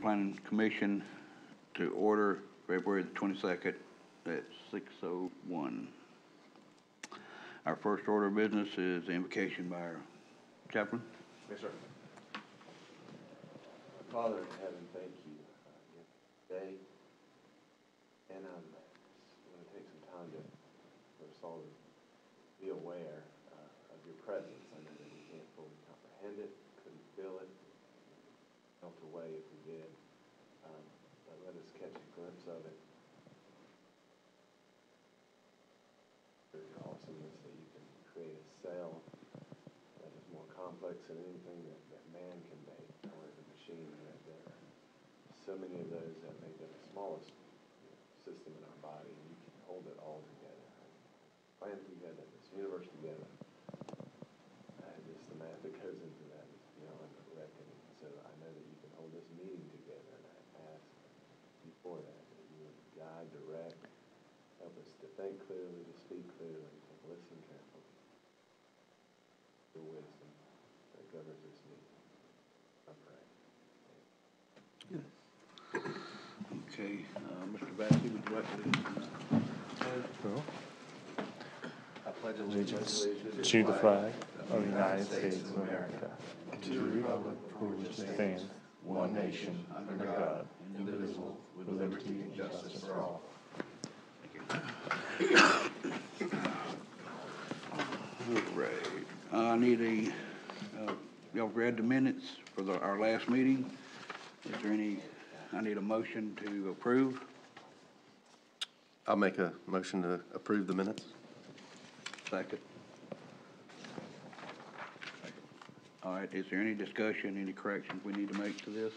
Planning Commission to order February the 22nd at 6:01. Our first order of business is the invocation by our chaplain. Yes, sir. Father in heaven, thank you today and I'm going to take some time for us all to be aware of your presence. I know that we can't fully comprehend it, couldn't feel it, melt away if we did, but let us catch a glimpse of it. Your awesomeness that you can create a cell that is more complex than anything that man can make, or the machine. There are so many of those that make up the smallest system in our body, and you can hold it all together, plan together, this universe together. Just the math that goes into that is beyond reckoning. So I know that you can hold this meeting together, and I ask before that you would guide, direct, help us to think clearly, to speak clearly, to listen carefully. Your wisdom that governs this meeting. I pray. Okay, Mr. Bassey, would you like to lead us? I pledge allegiance to the flag of the United States of America, and to the republic for which it stands, one nation, under God, indivisible, with liberty and justice for all. Right. I need y'all read the minutes for our last meeting. Is there I need a motion to approve. I'll make a motion to approve the minutes. Second. All right, is there any discussion, any corrections we need to make to this?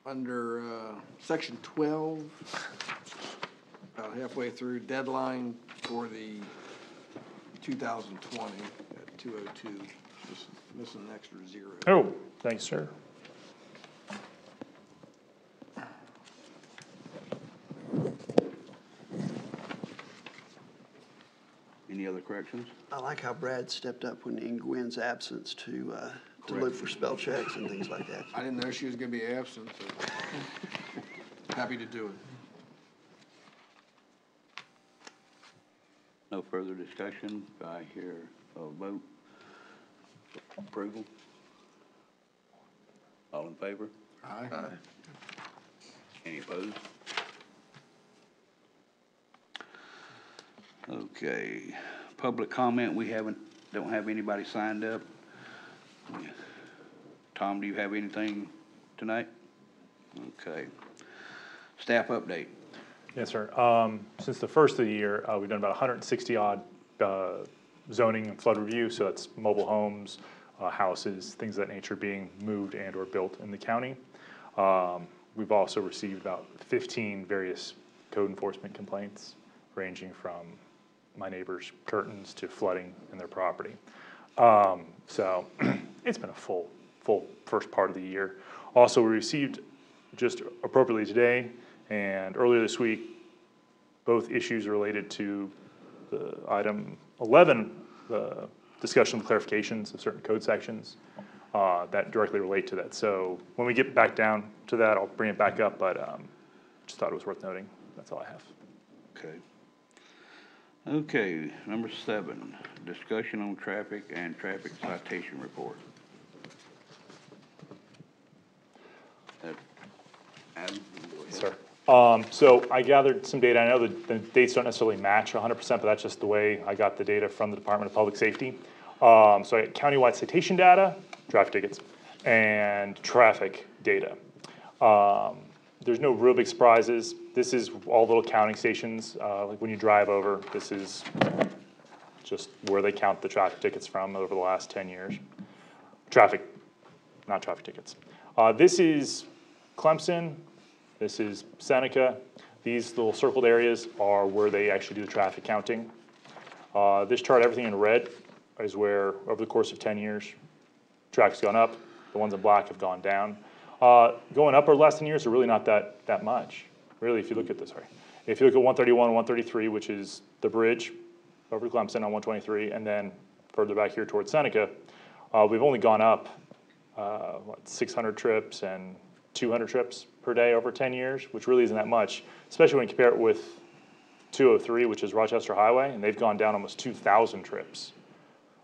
Under section 12, about halfway through, deadline for the 2020 at 2:02, just missing an extra 0. Oh, thanks, sir. Any other corrections? I like how Brad stepped up when in Gwen's absence to look for spell checks and things like that. I didn't know she was going to be absent, so happy to do it. No further discussion. I hear a vote. Approval. All in favor? Aye. Any opposed? Okay, public comment, we don't have anybody signed up. Tom, do you have anything tonight? Okay. Staff update. Yes, sir. Since the first of the year, we've done about 160 odd zoning and flood review. So that's mobile homes, houses, things of that nature being moved and or built in the county. We've also received about 15 various code enforcement complaints, ranging from my neighbor's curtains to flooding in their property. So it's been a full first part of the year. Also, we received just appropriately today and earlier this week, both issues related to the item 11, the discussion of clarifications of certain code sections that directly relate to that. So when we get back down to that, I'll bring it back up, but just thought it was worth noting. That's all I have. Okay. Okay, number 7, discussion on traffic and traffic citation report. Adam? Sir. So I gathered some data. I know the dates don't necessarily match 100%, but that's just the way I got the data from the Department of Public Safety. So I got countywide citation data, traffic tickets, and traffic data. There's no real big surprises. This is all little counting stations. Like when you drive over, this is just where they count the traffic tickets from over the last 10 years. Not traffic tickets. This is Clemson. This is Seneca. These little circled areas are where they actually do the traffic counting. This chart, everything in red, is where over the course of 10 years, traffic's gone up. The ones in black have gone down. Going up over the last 10 years are really not that much. Really, if you look at this, if you look at 131 and 133, which is the bridge over to Clemson on 123, and then further back here towards Seneca, we've only gone up 600 trips and 200 trips per day over 10 years, which really isn't that much, especially when you compare it with 203, which is Rochester Highway, and they've gone down almost 2,000 trips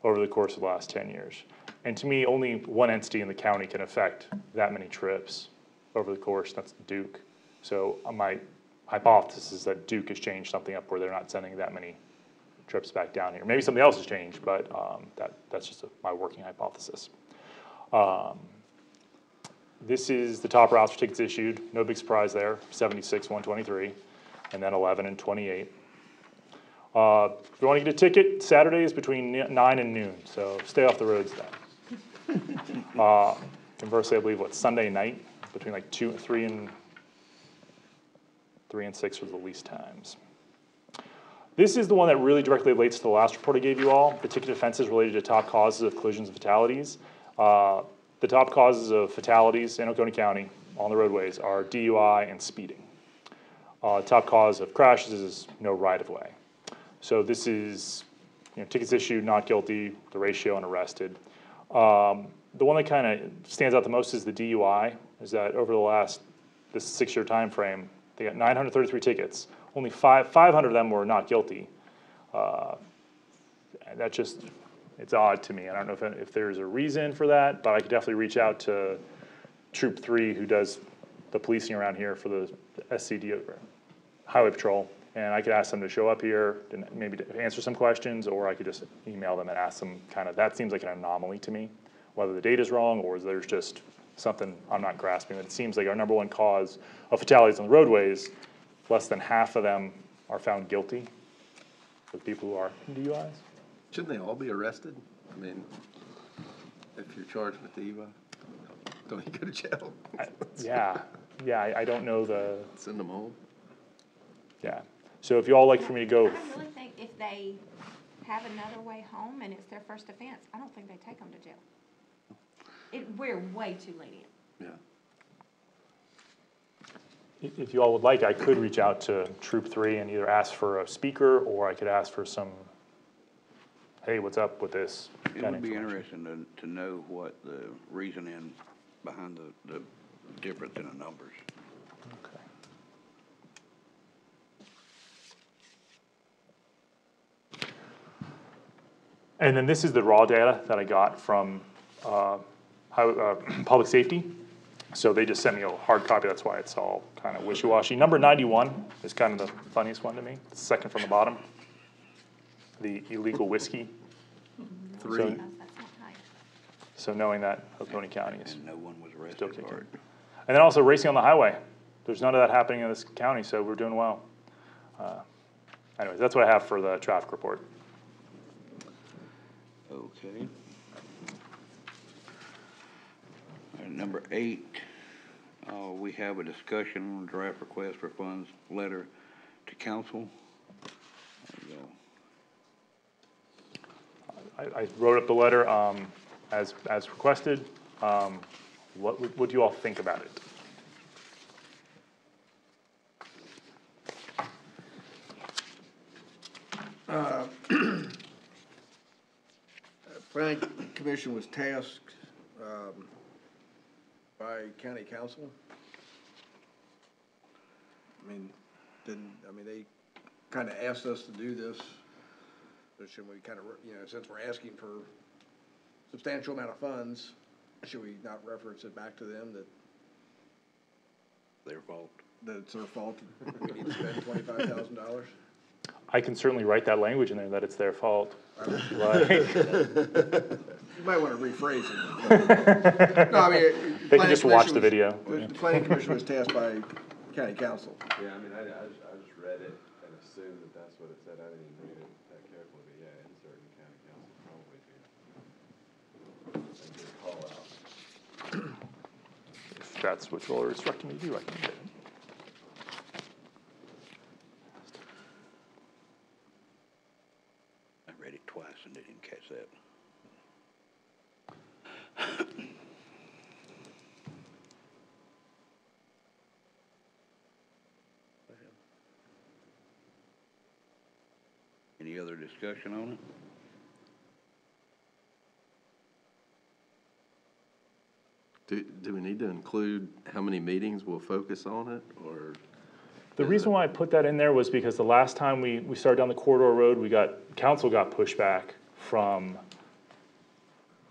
over the course of the last 10 years. And to me, only one entity in the county can affect that many trips over the course, that's Duke. So my hypothesis is that Duke has changed something up where they're not sending that many trips back down here. Maybe something else has changed, but that's just my working hypothesis. This is the top routes for tickets issued. No big surprise there, 76, 123, and then 11 and 28. If you want to get a ticket, Saturdays between 9 and noon, so stay off the roads then. Conversely, I believe Sunday night between like 3 and 6 was the least times. This is the one that really directly relates to the last report I gave you all, the ticket offenses related to top causes of collisions and fatalities. The top causes of fatalities in Oconee County on the roadways are DUI and speeding. Top cause of crashes is no right-of-way. So this is, tickets issued, not guilty, the ratio, and arrested. The one that kind of stands out the most is the DUI, is that over this 6-year time frame, they got 933 tickets. Only 500 of them were not guilty. And that just, it's odd to me. I don't know if there's a reason for that, but I could definitely reach out to Troop 3, who does the policing around here for the SCD Highway Patrol, and I could ask them to show up here and maybe to answer some questions, or I could just email them and ask them that seems like an anomaly to me, whether the data's wrong or there's just something I'm not grasping. It seems like our number one cause of fatalities on the roadways, less than half of them are found guilty, for the people who are DUIs. Shouldn't they all be arrested? I mean, if you're charged with DUI, don't you go to jail? I don't know Send them home? yeah. So if you all like for me to go. I really think if they have another way home and it's their first offense, I don't think they take them to jail. We're way too lenient. Yeah. If you all would like, I could reach out to Troop 3 and either ask for a speaker, or I could ask for some, hey, what's up with this? It would be interesting to know what the reasoning behind the difference in the numbers. Okay. And then this is the raw data that I got from public safety. So they just sent me a hard copy, that's why it's all kind of wishy-washy. Number 91 is kind of the funniest one to me, the second from the bottom. The illegal whiskey. 3. So, That's not high. so knowing that Oconee County is And no one was still arrested kicking. for it. And then also racing on the highway. There's none of that happening in this county, so we're doing well. Anyways, that's what I have for the traffic report. Okay. Number 8, we have a discussion on draft request for funds letter to council. I wrote up the letter as requested. What do you all think about it? Planning Commission was tasked, by county council. They kind of asked us to do this, so should we kind of, since we're asking for substantial amount of funds, should we not reference it back to them that Their fault. it's their fault, we need to spend $25,000? I can certainly write that language in there that it's their fault. You might want to rephrase it. No, They can just watch the video. The planning commission was tasked by county council. Yeah, I just read it and assumed that that's what it said. I didn't even read it that carefully, but yeah, insert in county council probably be a good call out. If that's what you all are instructing me to do, I can do it. I read it twice and didn't catch that. Any other discussion on it? Do we need to include how many meetings we'll focus on it, or? The reason why I put that in there was because the last time we started down the corridor road, council got pushback from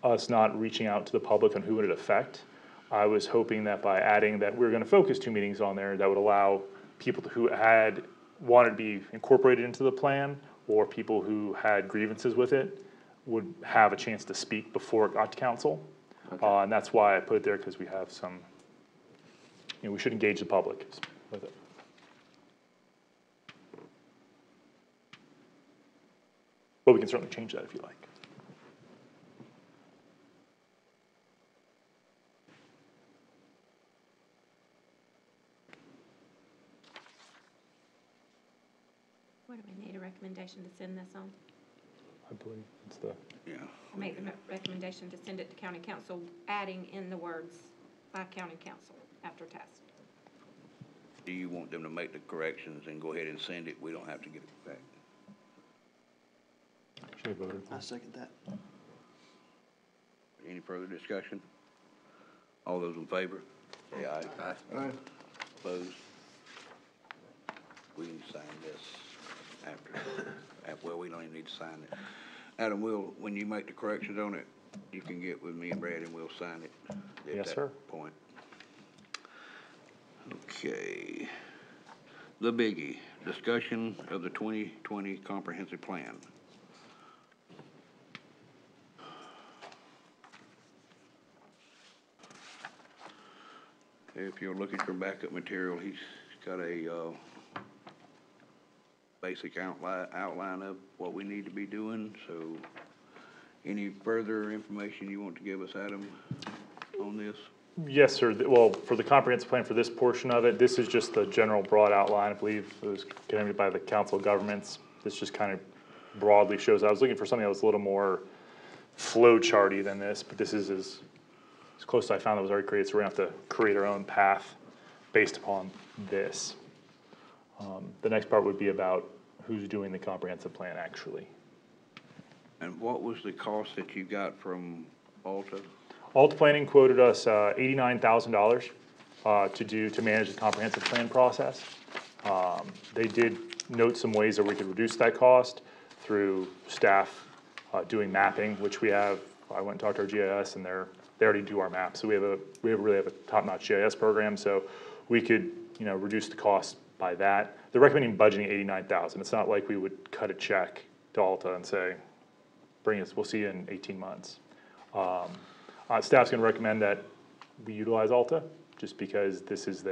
us not reaching out to the public on who it would affect. I was hoping that by adding that we were gonna focus 2 meetings on there, that would allow people who had wanted to be incorporated into the plan, or people who had grievances with it, would have a chance to speak before it got to council. And that's why I put it there, because we have some, we should engage the public with it. But we can certainly change that if you like. What do we need, a recommendation to send this on? I believe it's the, Yeah. I make the recommendation to send it to county council, adding in the words by county council after test. Do you want them to make the corrections and go ahead and send it? We don't have to get it back. should have voted. I second that. Any further discussion? All those in favor? Say aye. Aye. Opposed? We can sign this well, we don't even need to sign it. Adam, when you make the corrections on it, you can get with me and Brad and we'll sign it at Yes, that sir. point. Okay. The biggie, discussion of the 2020 comprehensive plan. If you'll look at your backup material, he's got a basic outline of what we need to be doing. So any further information you want to give us, Adam, on this? Yes, sir. Well, for the comprehensive plan for this portion of it, this is just the general broad outline. I believe it was conducted by the Council of Governments. This just kind of broadly shows. I was looking for something that was a little more flow charty than this, but this is as close as I found that was already created. So we're gonna have to create our own path based upon this. The next part would be about who's doing the comprehensive plan actually. And what was the cost that you got from Alta? Alta Planning quoted us $89,000 to manage the comprehensive plan process. They did note some ways that we could reduce that cost through staff doing mapping, which we have. I went and talked to our GIS, and they already do our maps. So we really have a top-notch GIS program. So we could reduce the cost by that. They're recommending budgeting $89,000. It's not like we would cut a check to Alta and say, we'll see you in 18 months. Staff's gonna recommend that we utilize Alta, just because this is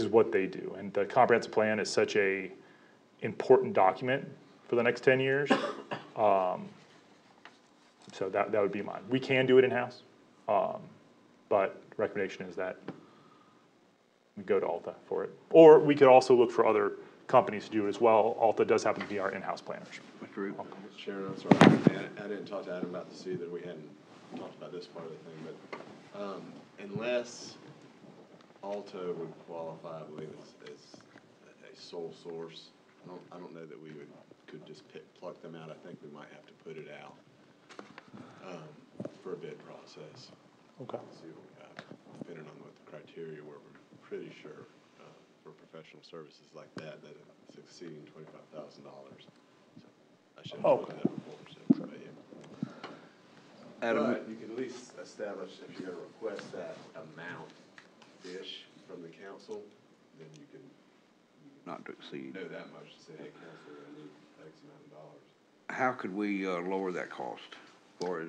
what they do. And the comprehensive plan is such a important document for the next 10 years. So that would be mine. We can do it in-house, but recommendation is that we go to Alta for it. Or we could also look for other companies to do it as well. Alta does happen to be our in-house planners. Mr. Root? Mr. Chairman, I'm sorry, I didn't talk to Adam about this either, we hadn't talked about this part of the thing, but, unless Alto would qualify, I believe, as a sole source, I don't know that we could just pluck them out. I think we might have to put it out, for a bid process. Okay. See what we got, depending on what the criteria were. We're pretty sure, for professional services like that it's exceeding $25,000. So I should have told you that before, so, but yeah. Adam? But you can at least establish, if you're gonna request that amount-ish from the council, then you can Not to exceed. know that much to say, hey, council, we're gonna need X amount of dollars. How could we lower that cost? Or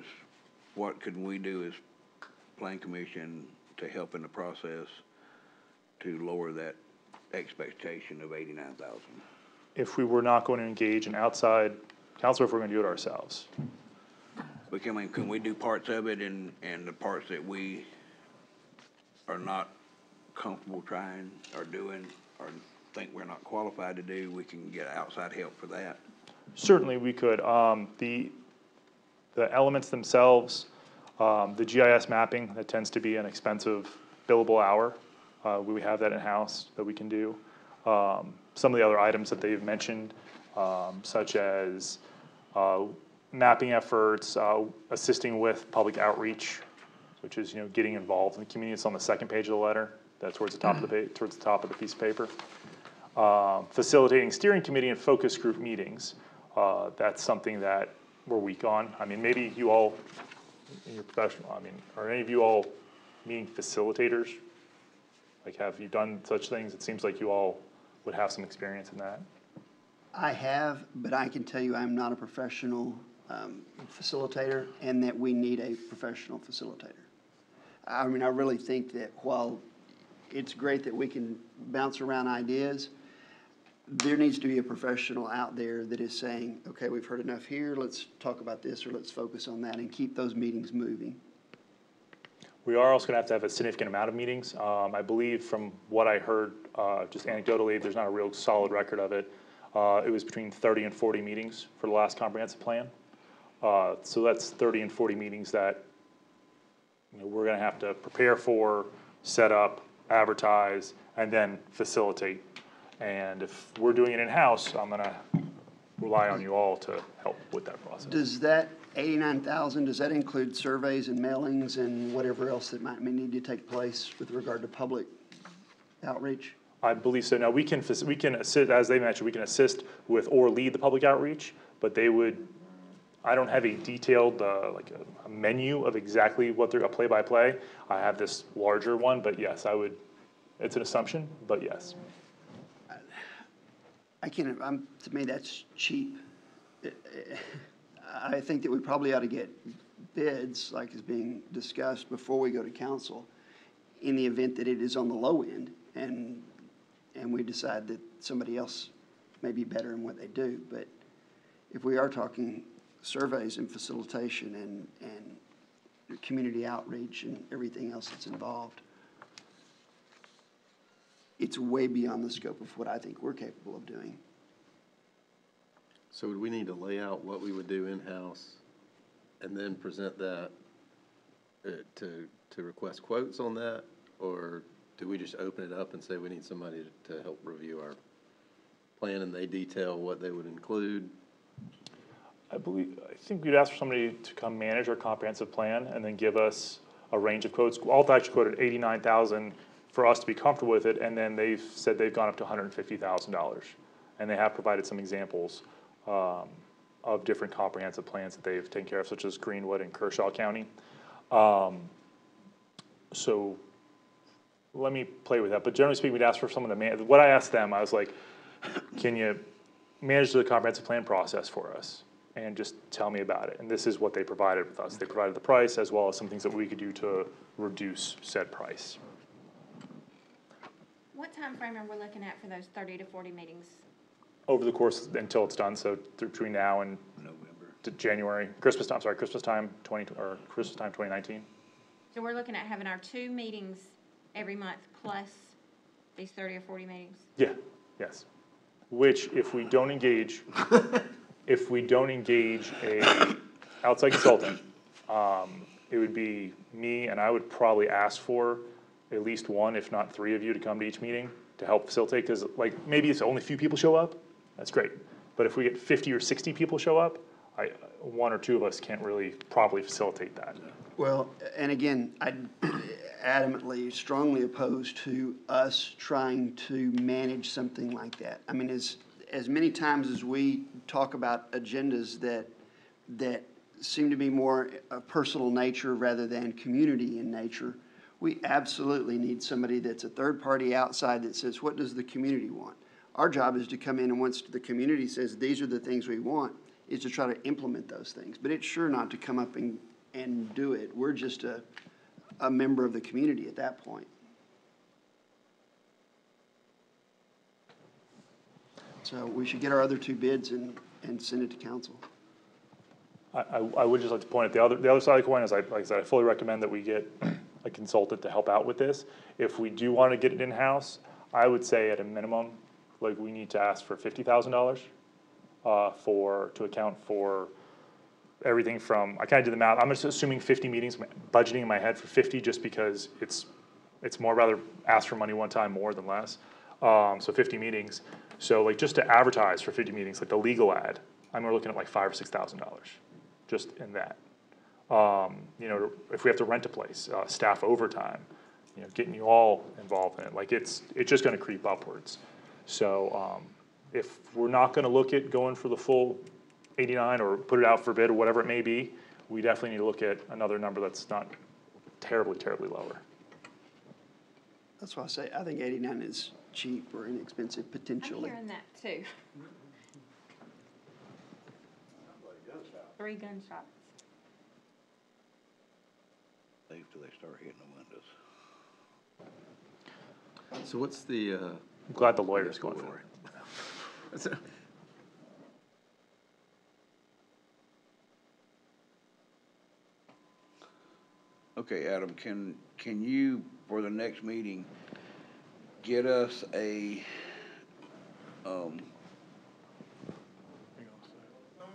what could we do as plan commission to help in the process to lower that expectation of 89,000? If we were not going to engage an outside counselor, if we're gonna do it ourselves. But can we do parts of it and the parts that we are not comfortable trying or doing or think we're not qualified to do, we can get outside help for that? Certainly we could. The elements themselves, the GIS mapping, that tends to be an expensive billable hour. We have that in-house that we can do. Some of the other items that they've mentioned, such as mapping efforts, assisting with public outreach. which is, getting involved in the community. It's on the second page of the letter, that's towards the top of the page, towards the top of the piece of paper. Facilitating steering committee and focus group meetings, that's something that we're weak on. I mean, maybe you all, in your professional, are any of you all meeting facilitators? Like, have you done such things? It seems like you all would have some experience in that. I have, but I can tell you I'm not a professional facilitator, and that we need a professional facilitator. I mean, I really think that while it's great that we can bounce around ideas, there needs to be a professional out there that is saying, okay, we've heard enough here, let's talk about this, or let's focus on that, and keep those meetings moving. We are also gonna have to have a significant amount of meetings. I believe from what I heard, just anecdotally, there's not a real solid record of it. It was between 30 and 40 meetings for the last comprehensive plan. So that's 30 and 40 meetings that, we're gonna have to prepare for, set up, advertise, and then facilitate. And if we're doing it in-house, I'm gonna rely on you all to help with that process. Does that 89,000, does that include surveys and mailings and whatever else that might need to take place with regard to public outreach? I believe so. Now, we can assist, as they mentioned, we can assist with or lead the public outreach, but they would, I don't have a detailed, like a menu of exactly what they're, a play-by-play. I have this larger one, but yes, I would, it's an assumption, but yes. To me, that's cheap. I think that we probably ought to get bids, like is being discussed, before we go to council, in the event that it is on the low end, and we decide that somebody else may be better in what they do. But if we are talking surveys and facilitation and community outreach and everything else that's involved, it's way beyond the scope of what I think we're capable of doing. So would we need to lay out what we would do in-house and then present that to request quotes on that? Or do we just open it up and say we need somebody to help review our plan and they detail what they would include? I think we'd ask for somebody to come manage our comprehensive plan and then give us a range of quotes. Alta actually quoted $89,000 for us to be comfortable with it, and then they've said they've gone up to $150,000. And they have provided some examples of different comprehensive plans that they've taken care of, such as Greenwood and Kershaw County. So let me play with that. But generally speaking, we'd ask for someone to manage. What I asked them, I was like, can you manage the comprehensive plan process for us? And just tell me about it. And this is what they provided with us. They provided the price as well as some things that we could do to reduce said price. What time frame are we looking at for those 30 to 40 meetings? Over the course until it's done, so between now and to January, Christmas time 2019. So we're looking at having our 2 meetings every month plus these 30 or 40 meetings? Yeah, yes. Which, if we don't engage a outside consultant, it would be me, and I would probably ask for at least 1, if not 3 of you to come to each meeting to help facilitate, because like maybe it's only a few people show up, that's great. But if we get 50 or 60 people show up, 1 or 2 of us can't really properly facilitate that. Well, and again, I'm adamantly, strongly opposed to us trying to manage something like that. I mean, as many times as we talk about agendas that seem to be more of personal nature rather than community in nature, we absolutely need somebody that's a third party outside that says, what does the community want? Our job is to come in, and once the community says, these are the things we want, is to try to implement those things. But it's sure not to come up and do it. We're just a member of the community at that point. So we should get our other 2 bids and send it to council. I would just like to point out the other side of the coin is, like I said, I fully recommend that we get a consultant to help out with this. If we do want to get it in-house, I would say at a minimum, like we need to ask for $50,000 to account for everything from, I kind of did the math, I'm just assuming 50 meetings, budgeting in my head for 50 just because it's more rather ask for money one time more than less. So 50 meetings. So like just to advertise for 50 meetings, like the legal ad, we're looking at like $5,000 or $6,000 just in that. You know, if we have to rent a place, staff overtime, you know, getting you all involved in it, like it's just gonna creep upwards. So, if we're not gonna look at going for the full 89 or put it out for bid or whatever it may be, we definitely need to look at another number that's not terribly, terribly lower. That's why I say, I think 89 is cheap or inexpensive I'm potentially. hearing that too. 3 gunshots. Leave till they start hitting the windows. So what's the, I'm glad the lawyer's going for it. Okay, Adam, can you, for the next meeting, get us a, Someone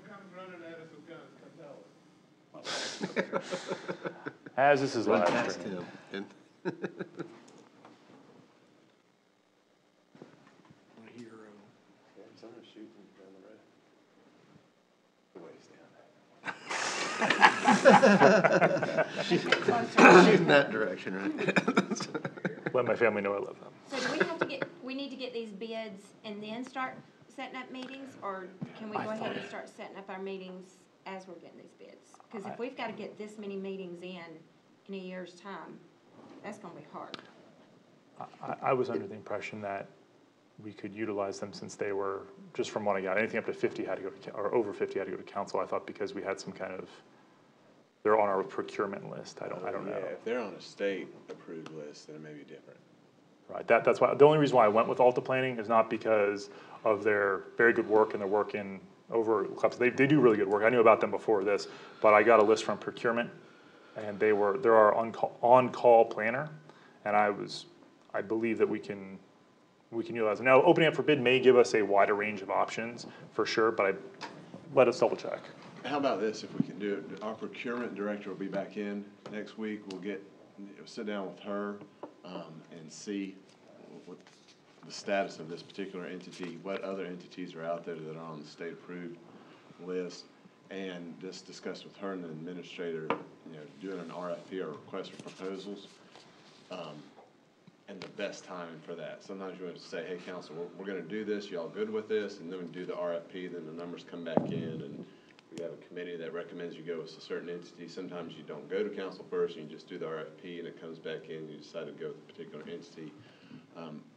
comes running at us with guns, come tell us. As this is run live past stream. him? And someone's shooting down the road. Shooting that direction, right? Let my family know I love them. So do we need to get these bids and then start setting up meetings? Or can we go ahead and start setting up our meetings as we're getting these bids? Because if we've got to get this many meetings in a year's time, that's gonna be hard. I was under the impression that we could utilize them since they were, just from what I got, anything up to 50 had to go to, or over 50 had to go to council. I thought because we had some kind of, they're on our procurement list. I don't know. Yeah, if they're on a state-approved list, then it may be different. Right, that's why, the only reason why I went with Alta Planning is not because of their very good work and their work in over, they do really good work. I knew about them before this, but I got a list from procurement and they're our on-call planner. And I believe that we can utilize it. Now, opening up for bid may give us a wider range of options for sure, but let us double check. How about this, if we can do it, our procurement director will be back in next week, we'll sit down with her, and see what the status of this particular entity, what other entities are out there that are on the state-approved list, and just discuss with her and the administrator, you know, doing an RFP or request for proposals, and the best timing for that. Sometimes you want to say, hey, council, we're gonna do this, y'all good with this, and then we do the RFP, then the numbers come back in, and we have a committee that recommends you go with a certain entity. Sometimes you don't go to council first, and you just do the RFP, and it comes back in, and you decide to go with a particular entity.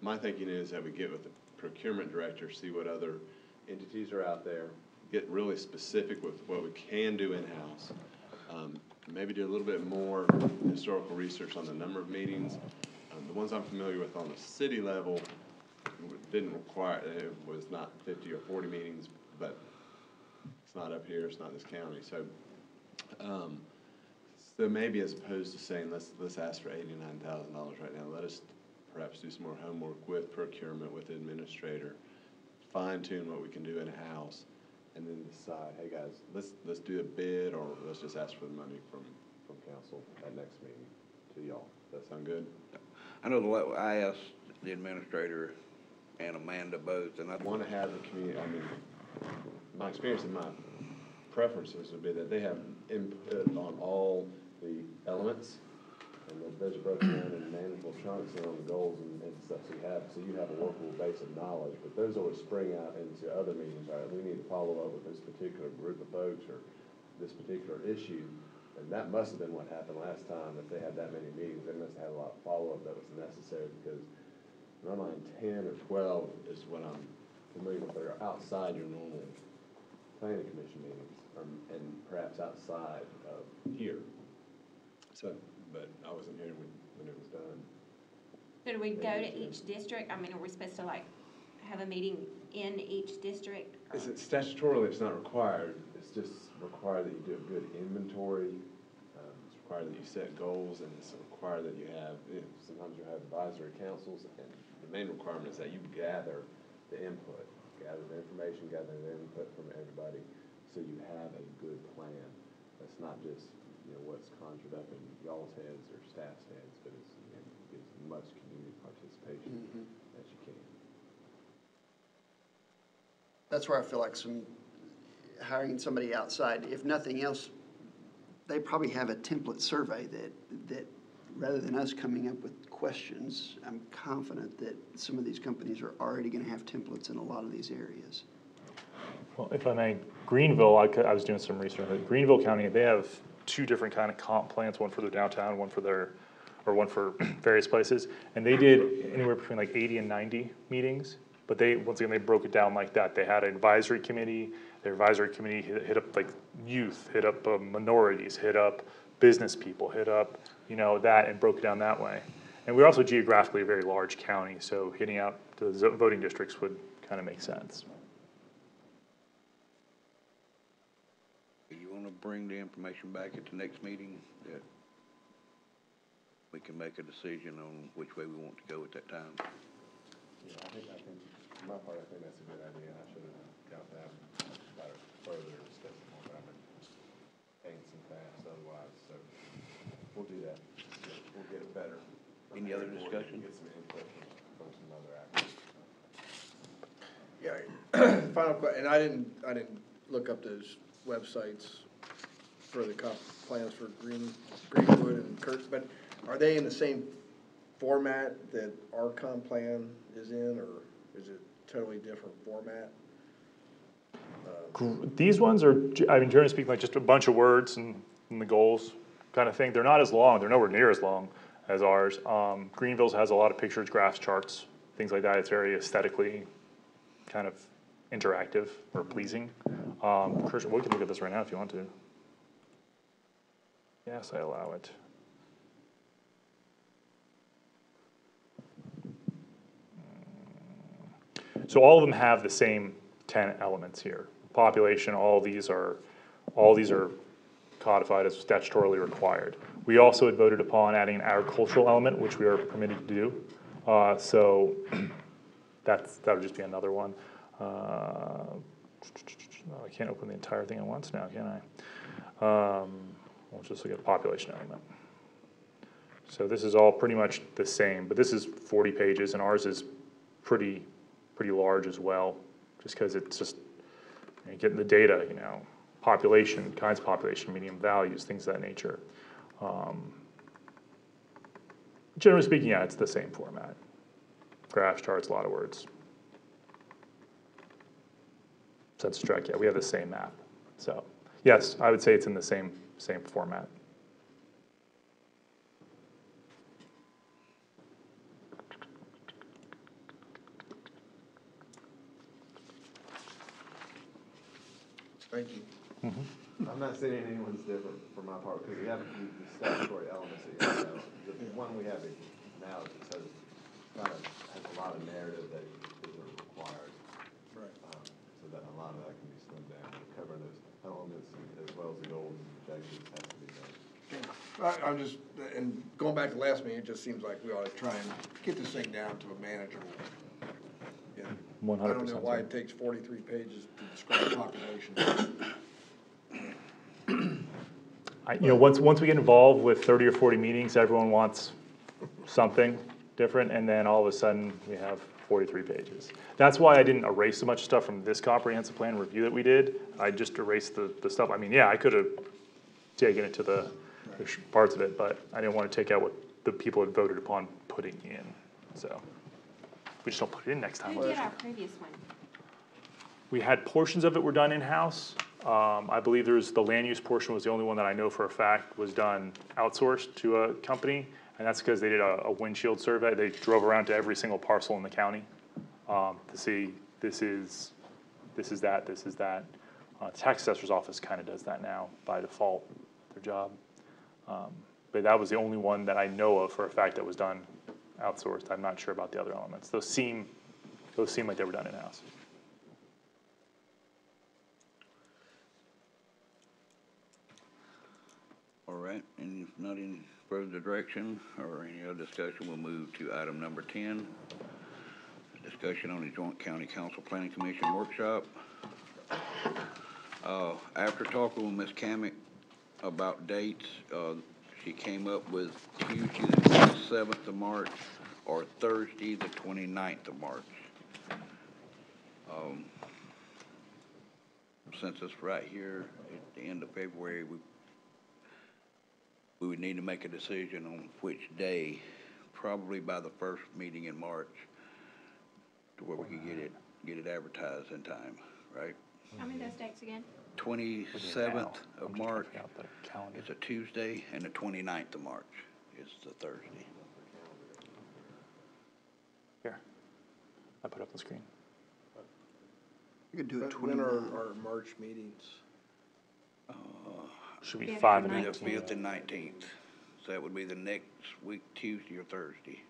My thinking is that we get with the procurement director, see what other entities are out there, get really specific with what we can do in-house. Maybe do a little bit more historical research on the number of meetings. The ones I'm familiar with on the city level didn't require, it was not 50 or 40 meetings, but it's not up here, it's not this county. So, so maybe as opposed to saying, let's ask for $89,000 right now, let us perhaps do some more homework with procurement, with the administrator, fine tune what we can do in-house, and then decide, hey guys, let's do a bid, or let's just ask for the money from council at next meeting to y'all. Does that sound good? I know I asked the administrator and Amanda both, and I Want to have the community, I mean, my experience and my preferences would be that they have input on all the elements, and that those are broken down in manageable chunks and on the goals and stuff so you have a workable base of knowledge, but those always spring out into other meetings. All right, we need to follow up with this particular group of folks or this particular issue, and that must have been what happened last time. If they had that many meetings, they must have had a lot of follow-up that was necessary, because in my mind, 10 or 12 is what I'm familiar with that are outside your normal planning commission meetings, and perhaps outside of here. So, but I wasn't here when it was done. So do we go to each district? I mean, are we supposed to like have a meeting in each district? or- Is it statutorily, it's not required, it's just required that you do a good inventory. It's required that you set goals, and it's required that you have, sometimes you have advisory councils, and the main requirement is that you gather the input, gather the information, gather the input from everybody, so you have a good plan. That's not just, what's conjured up in y'all's heads or staff's heads, but it's, as much community participation as you can. That's where I feel like hiring somebody outside, if nothing else, they probably have a template survey that rather than us coming up with questions, I'm confident that some of these companies are already gonna have templates in a lot of these areas. Well, if I may, Greenville, I was doing some research, Greenville County, they have two different kind of comp plans, one for their downtown, one for one for various places. And they did anywhere between like 80 and 90 meetings, but once again, they broke it down like that. They had an advisory committee, their advisory committee hit up like youth, hit up minorities, hit up business people, hit up, that, and broke it down that way. And we're also geographically a very large county, so hitting out the voting districts would kind of make sense. You want to bring the information back at the next meeting that we can make a decision on which way we want to go at that time? Yeah, I think, for my part, I think that's a good idea. I should have got that about it further, discuss it more, but I've been paying some fast otherwise, so we'll do that. We'll get it better. Any other discussion? Get some input from some other actors. Yeah, final question, and I didn't look up those websites for the comp plans for Greenwood and Kurtz, but are they in the same format that our comp plan is in, or is it totally different format? These ones are, generally speaking, like just a bunch of words and the goals kind of thing. They're not as long, they're nowhere near as long as ours. Greenville's has a lot of pictures, graphs, charts, things like that. It's very aesthetically kind of interactive or pleasing. Kirsten, we can look at this right now if you want to. Yes, I allow it. So all of them have the same 10 elements here. Population, all these are codified as statutorily required. We also had voted upon adding an agricultural element, which we are permitted to do. So that would just be another one. I can't open the entire thing at once now, can I? We'll just look at the population element. So this is all pretty much the same, but this is 40 pages, and ours is pretty large as well, just because it's just getting the data, population, kinds of population, medium values, things of that nature. Generally speaking, yeah, it's the same format. Graphs, charts, a lot of words. Census tract, yeah, we have the same map. So yes, I would say it's in the same format. Thank you. I'm not saying anyone's different for my part, because we have the statutory elements that you have. The one we have now just has a lot of narrative that is required. Right. So that a lot of that can be slimmed down, covering those elements as well as the goals and objectives has to be done. I'm just, and going back to last meeting, it just seems like we ought to try and get this thing down to a manageable. Yeah. 100%. I don't know why it takes 43 pages to describe population. Once we get involved with 30 or 40 meetings, everyone wants something different, and then all of a sudden we have 43 pages. That's why I didn't erase so much stuff from this comprehensive plan review that we did. I just erased the stuff. I could have taken it to the parts of it, but I didn't want to take out what the people had voted upon putting in. So we just don't put it in next time. Who did our previous one? We had portions of it were done in-house. I believe the land use portion was the only one that I know for a fact was done outsourced to a company, and that's because they did a windshield survey. They drove around to every single parcel in the county to see this is that. The tax assessor's office kind of does that now by default, their job. But that was the only one that I know of for a fact that was done outsourced. I'm not sure about the other elements. Those seem like they were done in-house. All right, and if not any further direction or any other discussion, we'll move to item number 10. Discussion on the Joint County Council Planning Commission workshop. After talking with Ms. Kamick about dates, she came up with Tuesday the 27th of March or Thursday the 29th of March. Since it's right here at the end of February, we would need to make a decision on which day, probably by the first meeting in March, to where we could get it advertised in time, right? Tell me those dates again. 27th I'm of just trying to March figure out the calendar. is a Tuesday, and the 29th of March is the Thursday. Here, I put up the screen. You could do it When are 29. our March meetings? Should be Fifth 5 and and The 19. 5th and 19th, so that would be the next week, Tuesday or Thursday.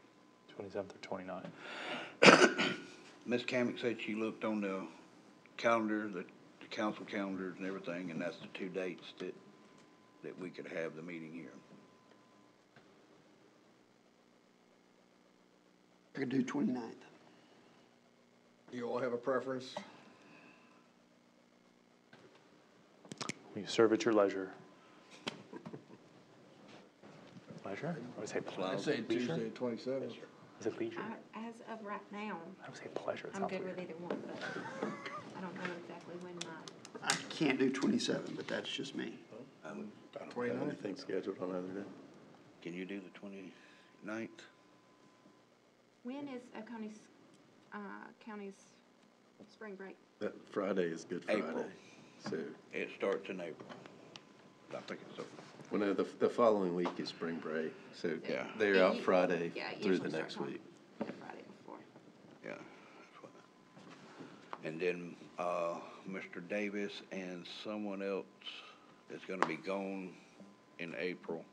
27th or 29th. Ms. Kamick said she looked on the calendar, the council calendars and everything, and that's the two dates that we could have the meeting here. I could do 29th. You all have a preference? You serve at your leisure. Leisure? I would say I'd pleasure. say Leisure? Tuesday, 27th. Is it leisure? As of right now, I would say pleasure. It I'm sounds good weird. with either one, but I don't know exactly when my, I can't do 27, but that's just me. I don't have 29th? anything scheduled on other day. Can you do the 29th? when is Oconee County's spring break? That Friday is Good Friday. April. So, It starts in April. I think it's so. well, no, the following week is spring break, so Yeah. they're Yeah, out Friday yeah, it through the usually next starts on week. the Friday before. Yeah. That's what. And then, Mr. Davis and someone else is gonna be gone in April.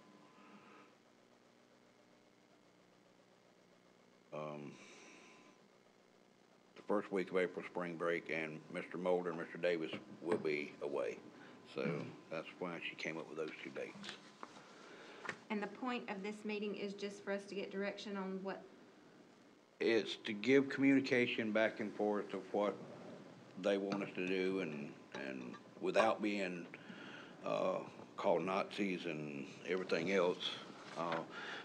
The first week of April, spring break, and Mr. Mulder and Mr. Davis will be away. So that's why she came up with those two dates. And the point of this meeting is just for us to get direction on what, It's to give communication back and forth of what they want us to do and without being, called Nazis and everything else.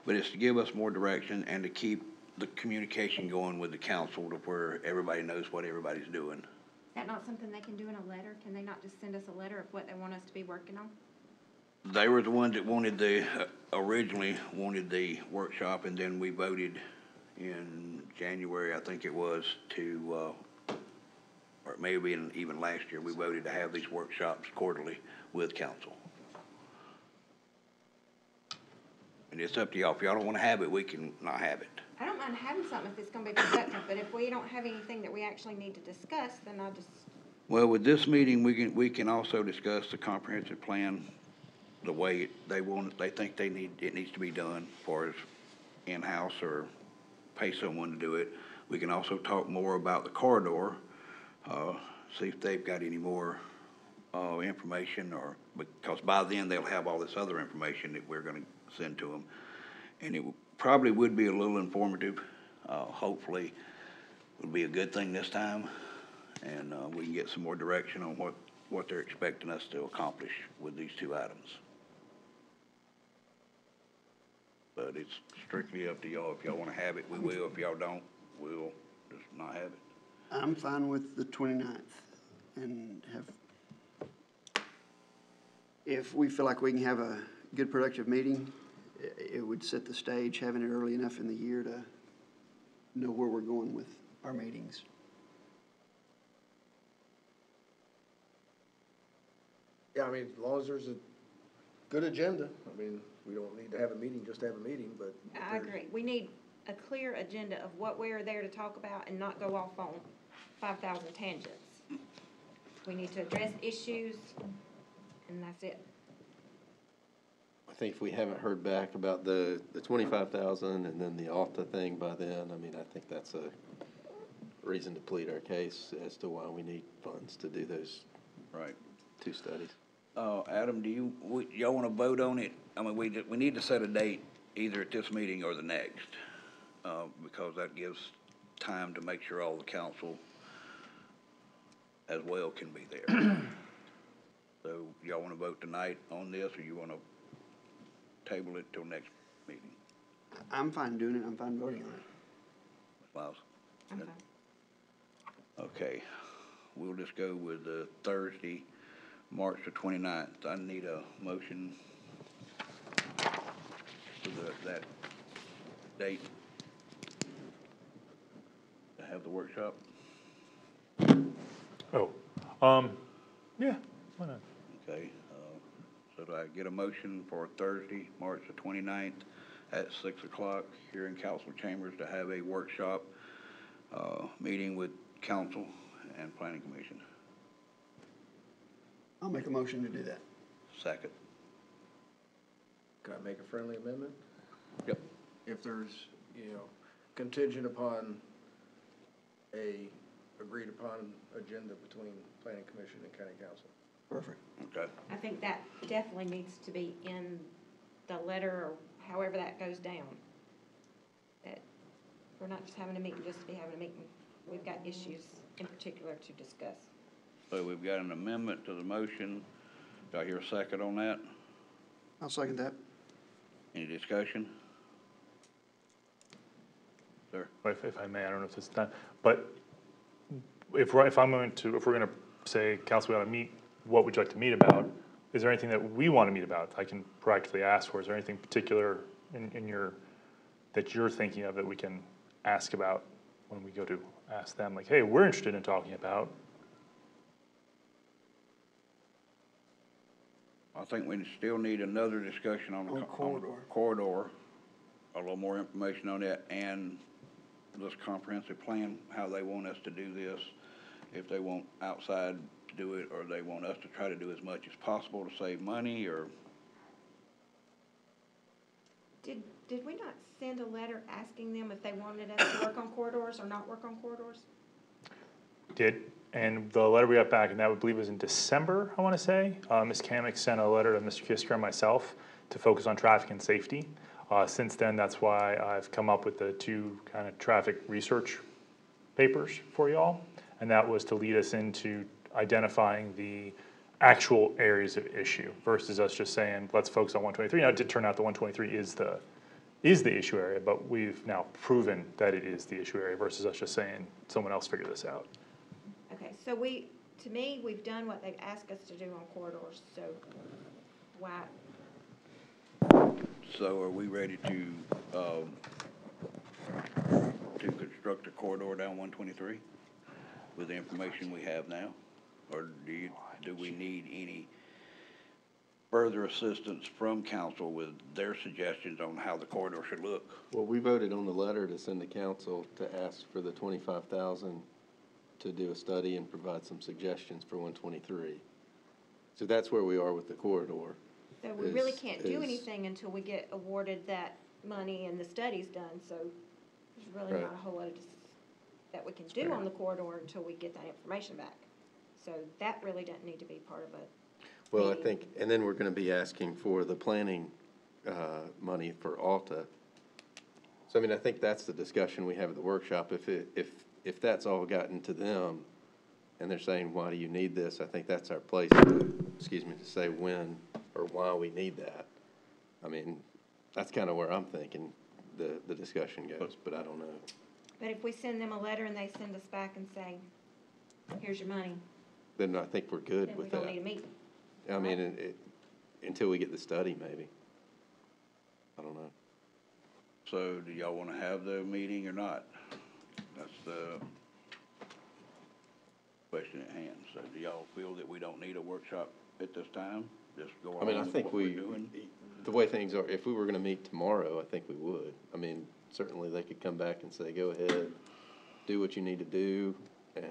But it's to give us more direction and to keep the communication going with the council to where everybody knows what everybody's doing. is that not something they can do in a letter? Can they not just send us a letter of what they want us to be working on? They were the ones that wanted originally wanted the workshop, and then we voted in January, I think it was, to, or maybe even last year, we voted to have these workshops quarterly with council. And it's up to y'all. If y'all don't wanna have it, we can not have it. I don't mind having something if it's gonna be productive, but if we don't have anything that we actually need to discuss, then I'll just, Well, with this meeting, we can also discuss the comprehensive plan, the way they think it needs to be done, as far as in-house or pay someone to do it. We can also talk more about the corridor, see if they've got any more, information, or, because by then they'll have all this other information that we're gonna send to them. And it probably would be a little informative, hopefully it'll be a good thing this time. And, we can get some more direction on what they're expecting us to accomplish with these two items. But it's strictly up to y'all. If y'all wanna have it, we will. If y'all don't, we'll just not have it. I'm fine with the 29th and if we feel like we can have a good productive meeting, it would set the stage, having it early enough in the year to know where we're going with our meetings. Yeah, I mean, as long as there's a good agenda, I mean, we don't need to have a meeting just to have a meeting, but. if I there's- agree. We need a clear agenda of what we are there to talk about and not go off on 5,000 tangents. We need to address issues, and that's it. I think if we haven't heard back about the 25,000 and then the Alta thing by then, I mean, I think that's a reason to plead our case as to why we need funds to do those Right. two studies. Adam, y'all wanna vote on it? I mean, we need to set a date either at this meeting or the next, because that gives time to make sure all the council as well can be there. So y'all wanna vote tonight on this, or you wanna table it till next meeting? I'm fine doing it, I'm fine voting on it. Ms. Miles? I'm fine. Okay, we'll just go with Thursday, March the 29th. I need a motion to that date to have the workshop? Oh, yeah, why not? Okay, so do I get a motion for Thursday, March the 29th at 6 o'clock here in council chambers to have a workshop, meeting with council and planning commission? I'll make a motion to do that. Second. Can I make a friendly amendment? Yep. If there's, contingent upon a agreed upon agenda between planning commission and county council. Perfect. Okay. I think that definitely needs to be in the letter or however that goes down. That we're not just having a meeting just to be having a meeting. We've got issues in particular to discuss. So we've got an amendment to the motion. Do I hear a second on that? I'll second that. Any discussion? Sir? If I may, I don't know if this is done, but if we're gonna say, council, we ought to meet, what would you like to meet about? Is there anything that we want to meet about? I can proactively ask for. Is there anything particular that you're thinking of that we can ask about when we go to ask them? Like, hey, we're interested in talking about. I think we still need another discussion on the corridor, a little more information on that, and this comprehensive plan, how they want us to do this, if they want outside to do it, or they want us to try to do as much as possible to save money, or, Did we not send a letter asking them if they wanted us to work on corridors or not work on corridors? Did, and the letter we got back, and that would believe was in December, I want to say. Ms. Kamick sent a letter to Mr. Kisker and myself to focus on traffic and safety. Since then, that's why I've come up with the two kind of traffic research papers for y'all. And that was to lead us into identifying the actual areas of issue versus us just saying, let's focus on 123. Now, it did turn out the 123 is the issue area, but we've now proven that it is the issue area versus us just saying, someone else figure this out. Okay, so to me, we've done what they've asked us to do on corridors, so why? so are we ready to construct a corridor down 123 with the information we have now? Or do we need any further assistance from council with their suggestions on how the corridor should look? Well, we voted on the letter to send to council to ask for the 25,000 to do a study and provide some suggestions for 123. So that's where we are with the corridor. So we really is- can't do is- anything until we get awarded that money and the study's done, so there's really Right. not a whole lot of that we can do on the corridor until we get that information back. So that really doesn't need to be part of it. Well, I meeting. think, and then we're gonna be asking for the planning, money for Alta. So I mean, I think that's the discussion we have at the workshop. If that's all gotten to them and they're saying, why do you need this? I think that's our place to, to say when or why we need that. I mean, that's kind of where I'm thinking the discussion goes, but I don't know. But if we send them a letter and they send us back and say, here's your money, Then I think we're then good we with don't that. need a meeting. I mean, until we get the study, maybe. I don't know. So do y'all want to have the meeting or not? That's the question at hand. So do y'all feel that we don't need a workshop at this time? Just go I mean, I along with think what we're doing? the way things are, if we were gonna meet tomorrow, I think we would. I mean, certainly they could come back and say, go ahead, do what you need to do, and,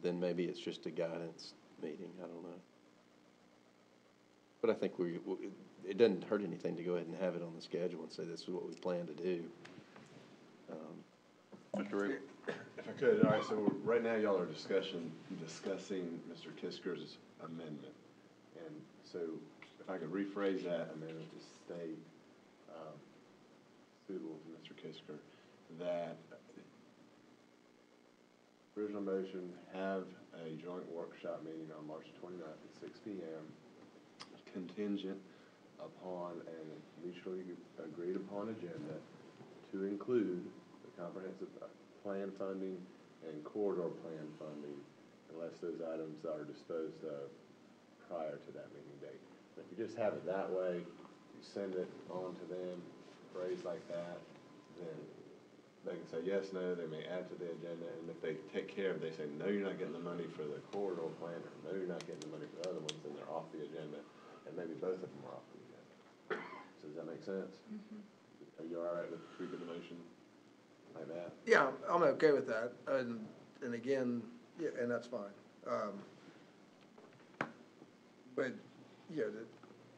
then maybe it's just a guidance meeting, I don't know. But I think it doesn't hurt anything to go ahead and have it on the schedule and say this is what we plan to do. Mr. Reed? If I could, all right, so right now y'all are discussing Mr. Kisker's amendment. And so if I could rephrase that amendment to state, suitable to Mr. Kisker, that original motion, have a joint workshop meeting on March 29th at 6 p.m. contingent upon a mutually agreed upon agenda to include the comprehensive plan funding and corridor plan funding unless those items are disposed of prior to that meeting date. If you just have it that way, send it on to them, phrased like that, then they can say yes, no, they may add to the agenda, and if they take care of it, they say, no, you're not getting the money for the corridor plan, or no, you're not getting the money for the other ones, then they're off the agenda, and maybe both of them are off the agenda. So does that make sense? Are you all right with tweaking the motion like that? Yeah, I'm okay with that, and again, yeah, and that's fine. But, you know,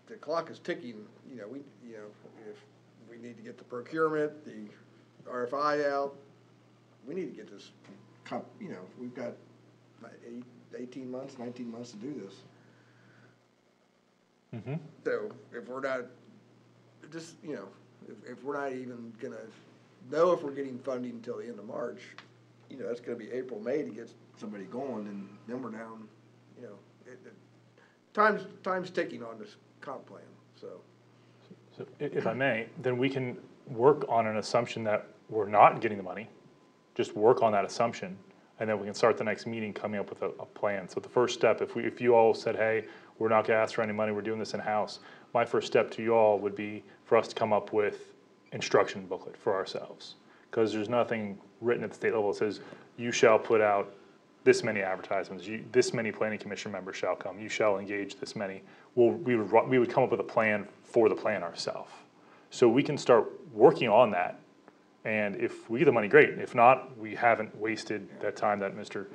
the clock is ticking, you know, if we need to get the procurement, the RFI out, we need to get this, you know, we've got 18 months, 19 months to do this. So if we're not, just, you know, if we're not even gonna know if we're getting funding until the end of March, you know, it's gonna be April, May to get somebody going, and then we're down, you know, time's ticking on this comp plan, so. So if I may, then we can work on an assumption that we're not getting the money, just work on that assumption, and then we can start the next meeting coming up with a plan. So the first step, if you all said, hey, we're not gonna ask for any money, we're doing this in-house, my first step to you all would be for us to come up with instruction booklet for ourselves. Because there's nothing written at the state level that says, you shall put out this many advertisements, this many planning commission members shall come, you shall engage this many. Well, we would come up with a plan for the plan ourselves. So we can start working on that, and if we get the money, great. If not, we haven't wasted that time that Mr.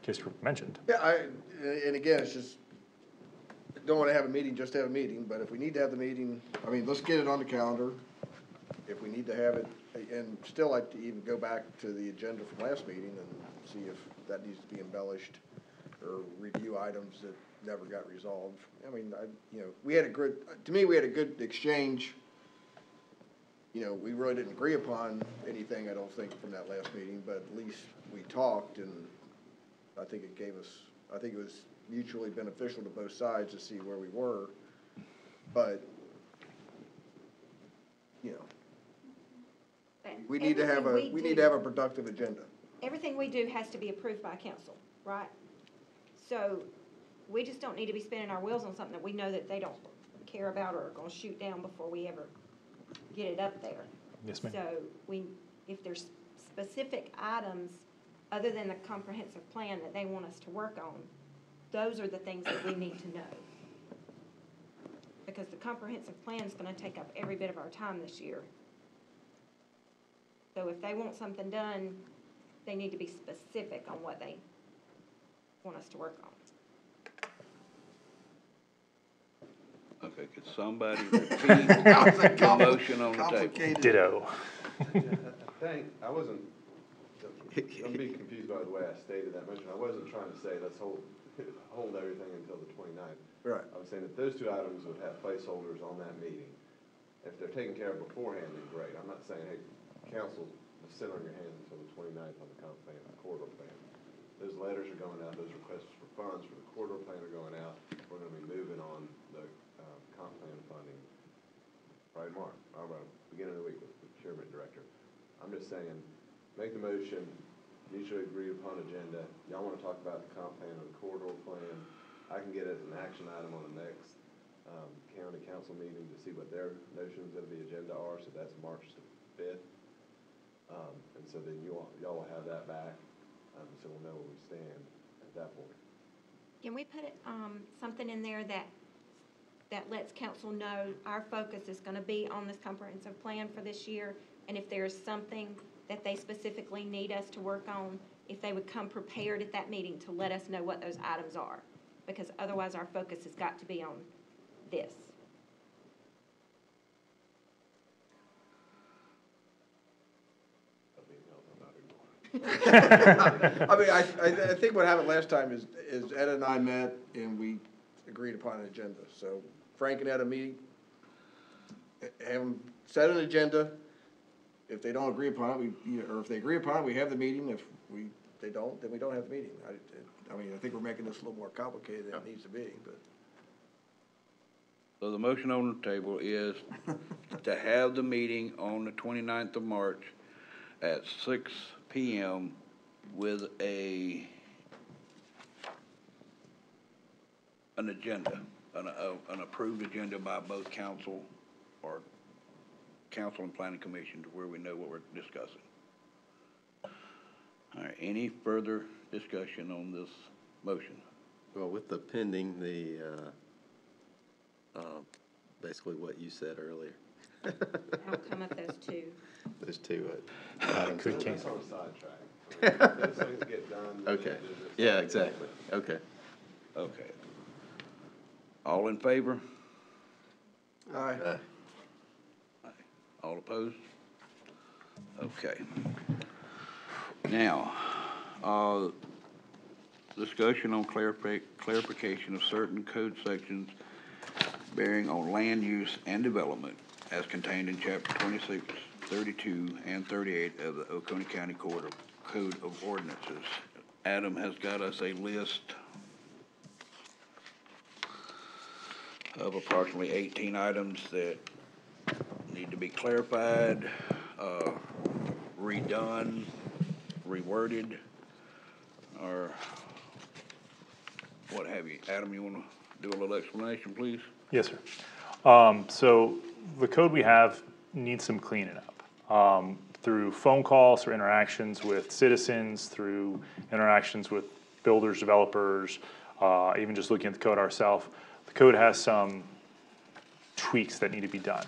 Kister mentioned. Yeah, and again, it's just, don't wanna have a meeting, just to have a meeting, but if we need to have the meeting, I mean, let's get it on the calendar. If we need to have it, and still like to even go back to the agenda from last meeting and see if that needs to be embellished, or review items that never got resolved. I mean, you know, we had a good exchange. You know, we really didn't agree upon anything, I don't think, from that last meeting, but at least we talked, and I think it was mutually beneficial to both sides to see where we were. But, you know, we need to have a productive agenda. Everything we do has to be approved by council, right? So we just don't need to be spinning our wheels on something that we know that they don't care about or are gonna shoot down before we ever get it up there. Yes, ma'am. So if there's specific items other than the comprehensive plan that they want us to work on, those are the things that we need to know. Because the comprehensive plan is gonna take up every bit of our time this year. So if they want something done, they need to be specific on what they want us to work on. Okay, could somebody repeat the motion on the table? Complicated. Ditto. I think, I wasn't, I'm being confused by the way I stated that motion. I wasn't trying to say, let's hold everything until the 29th. Right. I was saying that those two items would have placeholders on that meeting. If they're taken care of beforehand, then great. I'm not saying, hey, council, just sit on your hands until the 29th on the comp plan, the corridor plan. Those letters are going out, those requests for funds for the corridor plan are going out. We're gonna be moving on the comp plan funding probably tomorrow, beginning of the week with the chairman and director. I'm just saying, make the motion, mutually agreed upon agenda. Y'all wanna talk about the comp plan or the corridor plan? I can get it as an action item on the next county council meeting to see what their notions of the agenda are, so that's March the 5th. And so then y'all will have that back, so we'll know where we stand at that point. Can we put something in there that lets council know our focus is gonna be on this comprehensive plan for this year? And if there's something that they specifically need us to work on, if they would come prepared at that meeting to let us know what those items are? Because otherwise our focus has got to be on this. I mean, I think what happened last time is Ed and I met and we agreed upon an agenda. So Frank and Ed a meeting, have them set an agenda. If they don't agree upon it, or if they agree upon it, we have the meeting. If they don't, then we don't have the meeting. I mean, I think we're making this a little more complicated than it needs to be, but. So the motion on the table is to have the meeting on the 29th of March at 6 p.m. with an agenda, an approved agenda by both council our council and planning commission to where we know what we're discussing. All right, any further discussion on this motion? Well, with the pending, basically what you said earlier, I'll come up those two. those two items. Could That's on a sidetrack. Those things get done. Okay, do this. yeah, exactly, okay. Okay. All in favor? Aye. All opposed? Okay. Now, discussion on clarification of certain code sections bearing on land use and development as contained in chapter 26, 32, and 38 of the Oconee County Code of Ordinances. Adam has got us a list of approximately 18 items that need to be clarified, redone, reworded, or what have you. Adam, you want to do a little explanation, please? Yes, sir. So the code we have needs some cleaning up. Through phone calls, through interactions with citizens, through interactions with builders, developers, even just looking at the code ourselves, the code has some tweaks that need to be done.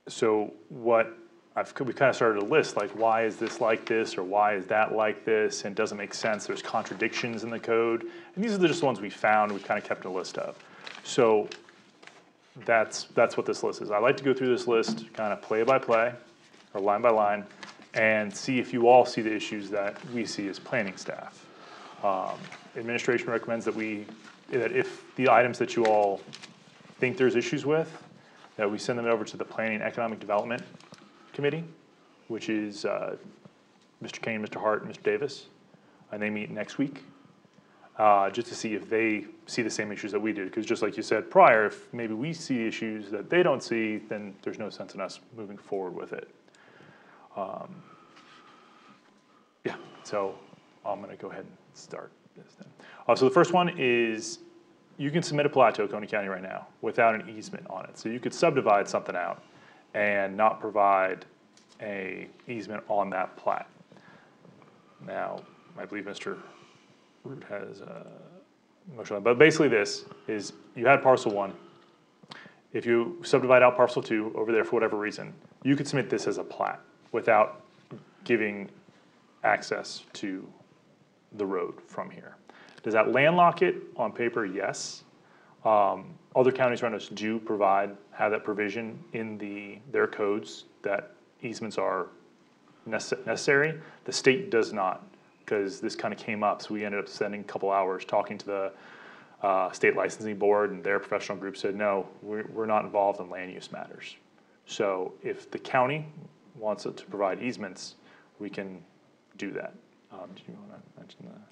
So what we kind of started a list, like why is this like this, or why is that like this, and it doesn't make sense, there's contradictions in the code, and these are just the ones we found, we've kind of kept a list of. So that's what this list is. I like to go through this list, kind of play by play, or line by line, and see if you all see the issues that we see as planning staff. Administration recommends that if the items that you all think there's issues with, that we send them over to the Planning and Economic Development Committee, which is Mr. Kane, Mr. Hart, and Mr. Davis, and they meet next week, just to see if they see the same issues that we do. Because just like you said prior, if maybe we see issues that they don't see, then there's no sense in us moving forward with it. Yeah, so I'm gonna go ahead and start this then. So the first one is, you can submit a plat to Oconee County right now without an easement on it. So you could subdivide something out and not provide a easement on that plat. Now, I believe Mr. Root has a motion on it, but basically this is, you had parcel 1. If you subdivide out parcel 2 over there for whatever reason, you could submit this as a plat without giving access to the road from here. Does that landlock it on paper? Yes. Other counties around us do have that provision in their codes that easements are necessary. The state does not, because this kind of came up, so we ended up spending a couple hours talking to the state licensing board, and their professional group said, no, we're not involved in land use matters. So if the county wants it to provide easements, we can do that. Do you want to mention that?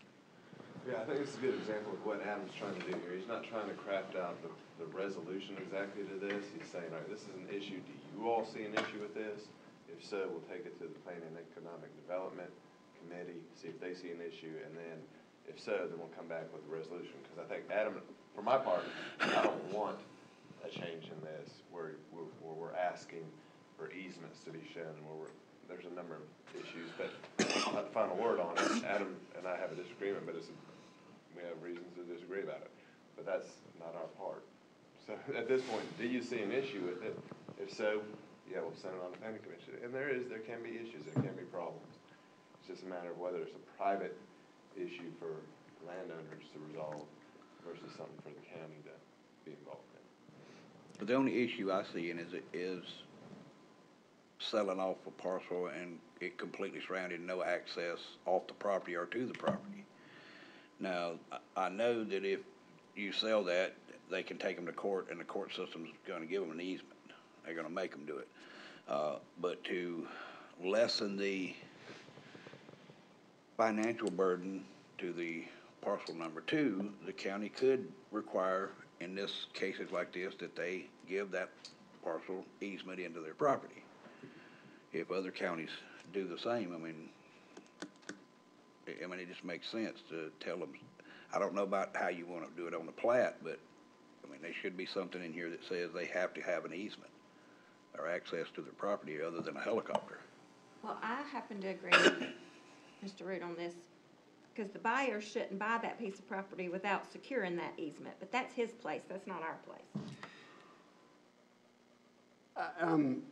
Yeah, I think this is a good example of what Adam's trying to do here. He's not trying to craft out the resolution exactly to this. He's saying, all right, this is an issue. Do you all see an issue with this? If so, we'll take it to the Planning and Economic Development Committee, see if they see an issue, and then if so, then we'll come back with a resolution. Because I think Adam, for my part, I don't want a change in this where we're asking for easements to be shown, and there's a number of issues, but not the final word on it. Adam and I have a disagreement, but we have reasons to disagree about it. But that's not our part. So at this point, do you see an issue with it? If so, yeah, we'll send it on to the planning commission. And there can be issues, there can be problems. It's just a matter of whether it's a private issue for landowners to resolve versus something for the county to be involved in. But the only issue I see in is selling off a parcel and it completely surrounded, no access off the property or to the property. Now, I know that if you sell that, they can take them to court and the court system's gonna give them an easement. They're gonna make them do it. But to lessen the financial burden to the parcel number 2, the county could require, in cases like this, that they give that parcel easement into their property. If other counties do the same, I mean, it just makes sense to tell them. I don't know about how you want to do it on the plat, but I mean, there should be something in here that says they have to have an easement or access to their property other than a helicopter. Well, I happen to agree with Mr. Root on this, because the buyer shouldn't buy that piece of property without securing that easement, but that's his place, that's not our place.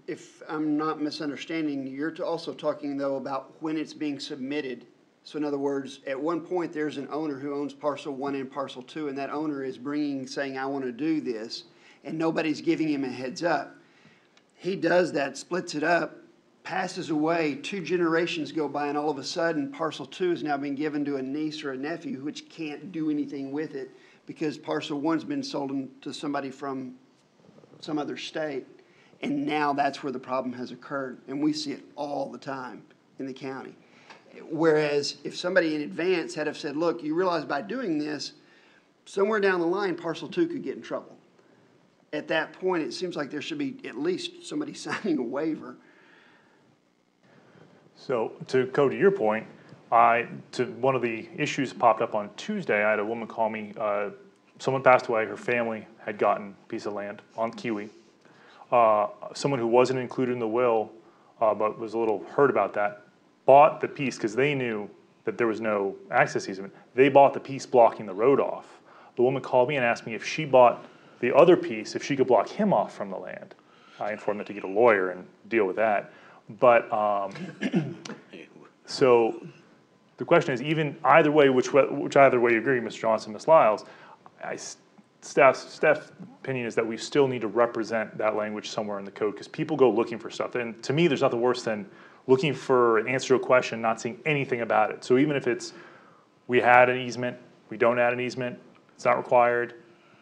If I'm not misunderstanding, you're also talking though about when it's being submitted. So in other words, at one point, there's an owner who owns parcel 1 and parcel 2, and that owner is saying, I want to do this, and nobody's giving him a heads up. He does that, splits it up, passes away, 2 generations go by, and all of a sudden, parcel 2 is now being given to a niece or a nephew, which can't do anything with it because parcel 1's been sold to somebody from some other state. And now that's where the problem has occurred, and we see it all the time in the county. Whereas if somebody in advance had have said, look, you realize by doing this, somewhere down the line, parcel 2 could get in trouble. At that point, it seems like there should be at least somebody signing a waiver. So to go to your point, one of the issues popped up on Tuesday. I had a woman call me, someone passed away, her family had gotten a piece of land on Kiwi. Someone who wasn't included in the will, but was a little hurt about that, bought the piece because they knew that there was no access easement. They bought the piece blocking the road off. The woman called me and asked me if she bought the other piece, if she could block him off from the land. I informed her to get a lawyer and deal with that. But, so the question is, even either way, which either way you agree, Mr. Johnson, Ms. Lyles, staff's opinion is that we still need to represent that language somewhere in the code, because people go looking for stuff. And to me, there's nothing worse than looking for an answer to a question, not seeing anything about it. So even if it's, we had an easement, we don't add an easement, it's not required,